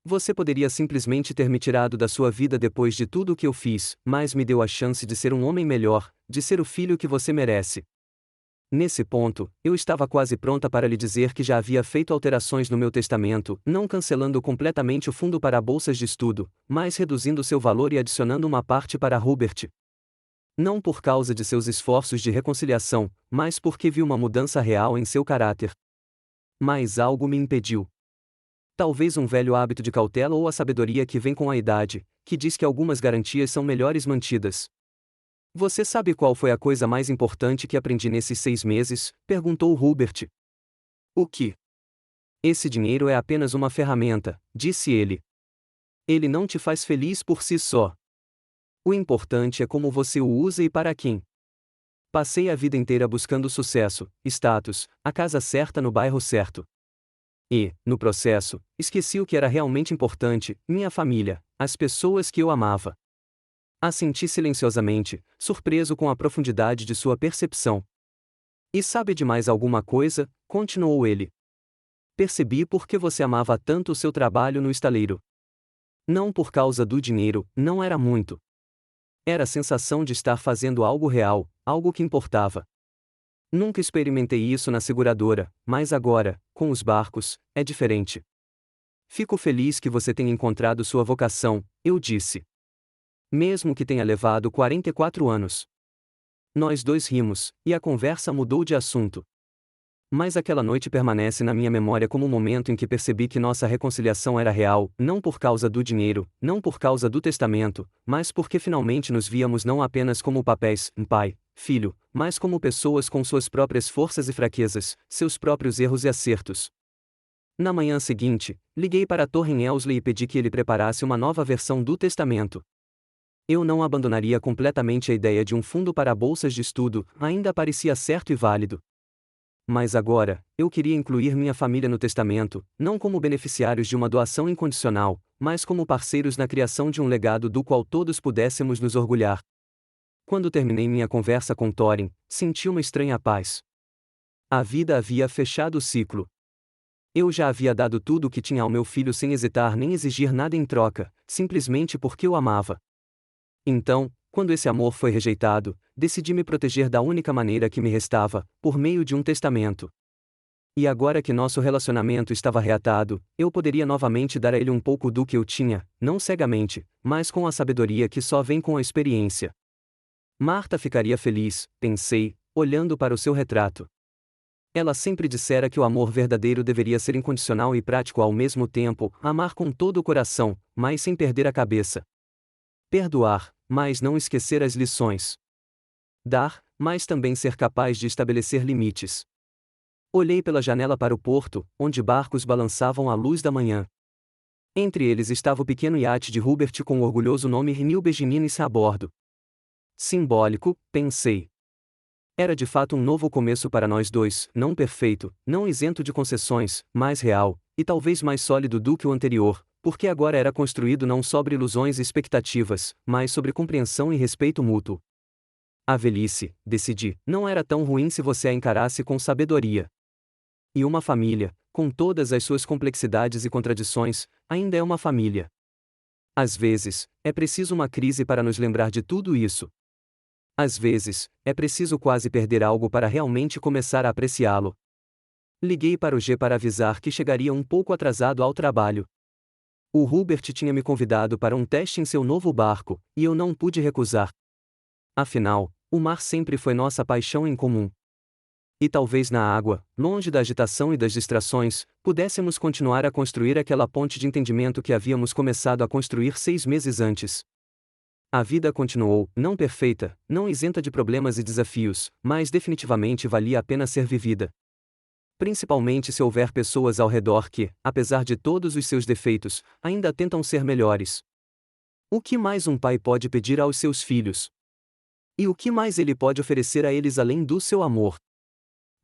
Você poderia simplesmente ter me tirado da sua vida depois de tudo o que eu fiz, mas me deu a chance de ser um homem melhor, de ser o filho que você merece. Nesse ponto, eu estava quase pronta para lhe dizer que já havia feito alterações no meu testamento, não cancelando completamente o fundo para bolsas de estudo, mas reduzindo seu valor e adicionando uma parte para Hubert. Não por causa de seus esforços de reconciliação, mas porque vi uma mudança real em seu caráter. Mas algo me impediu. Talvez um velho hábito de cautela ou a sabedoria que vem com a idade, que diz que algumas garantias são melhores mantidas. Você sabe qual foi a coisa mais importante que aprendi nesses 6 meses? Perguntou Hubert. O que? Esse dinheiro é apenas uma ferramenta, disse ele. Ele não te faz feliz por si só. O importante é como você o usa e para quem. Passei a vida inteira buscando sucesso, status, a casa certa no bairro certo. E, no processo, esqueci o que era realmente importante, minha família, as pessoas que eu amava. Assenti silenciosamente, surpreso com a profundidade de sua percepção. E sabe de mais alguma coisa? Continuou ele. Percebi por que você amava tanto o seu trabalho no estaleiro. Não por causa do dinheiro, não era muito. Era a sensação de estar fazendo algo real, algo que importava. Nunca experimentei isso na seguradora, mas agora, com os barcos, é diferente. Fico feliz que você tenha encontrado sua vocação, eu disse. Mesmo que tenha levado 44 anos. Nós dois rimos, e a conversa mudou de assunto. Mas aquela noite permanece na minha memória como o momento em que percebi que nossa reconciliação era real, não por causa do dinheiro, não por causa do testamento, mas porque finalmente nos víamos não apenas como papéis, pai, filho, mas como pessoas com suas próprias forças e fraquezas, seus próprios erros e acertos. Na manhã seguinte, liguei para a torre em Elsley e pedi que ele preparasse uma nova versão do testamento. Eu não abandonaria completamente a ideia de um fundo para bolsas de estudo, ainda parecia certo e válido. Mas agora, eu queria incluir minha família no testamento, não como beneficiários de uma doação incondicional, mas como parceiros na criação de um legado do qual todos pudéssemos nos orgulhar. Quando terminei minha conversa com Thorin, senti uma estranha paz. A vida havia fechado o ciclo. Eu já havia dado tudo o que tinha ao meu filho sem hesitar nem exigir nada em troca, simplesmente porque o amava. Então, quando esse amor foi rejeitado, decidi me proteger da única maneira que me restava, por meio de um testamento. E agora que nosso relacionamento estava reatado, eu poderia novamente dar a ele um pouco do que eu tinha, não cegamente, mas com a sabedoria que só vem com a experiência. Marta ficaria feliz, pensei, olhando para o seu retrato. Ela sempre dissera que o amor verdadeiro deveria ser incondicional e prático ao mesmo tempo, amar com todo o coração, mas sem perder a cabeça. Perdoar, mas não esquecer as lições. Dar, mas também ser capaz de estabelecer limites. Olhei pela janela para o porto, onde barcos balançavam à luz da manhã. Entre eles estava o pequeno iate de Hubert com o orgulhoso nome New Beginnings a bordo. Simbólico, pensei. Era de fato um novo começo para nós dois, não perfeito, não isento de concessões, mas real, e talvez mais sólido do que o anterior, porque agora era construído não sobre ilusões e expectativas, mas sobre compreensão e respeito mútuo. A velhice, decidi, não era tão ruim se você a encarasse com sabedoria. E uma família, com todas as suas complexidades e contradições, ainda é uma família. Às vezes, é preciso uma crise para nos lembrar de tudo isso. Às vezes, é preciso quase perder algo para realmente começar a apreciá-lo. Liguei para o G para avisar que chegaria um pouco atrasado ao trabalho. O Hubert tinha me convidado para um teste em seu novo barco, e eu não pude recusar. Afinal, o mar sempre foi nossa paixão em comum. E talvez na água, longe da agitação e das distrações, pudéssemos continuar a construir aquela ponte de entendimento que havíamos começado a construir 6 meses antes. A vida continuou, não perfeita, não isenta de problemas e desafios, mas definitivamente valia a pena ser vivida. Principalmente se houver pessoas ao redor que, apesar de todos os seus defeitos, ainda tentam ser melhores. O que mais um pai pode pedir aos seus filhos? E o que mais ele pode oferecer a eles além do seu amor?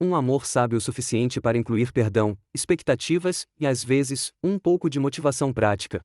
Um amor sábio o suficiente para incluir perdão, expectativas e, às vezes, um pouco de motivação prática.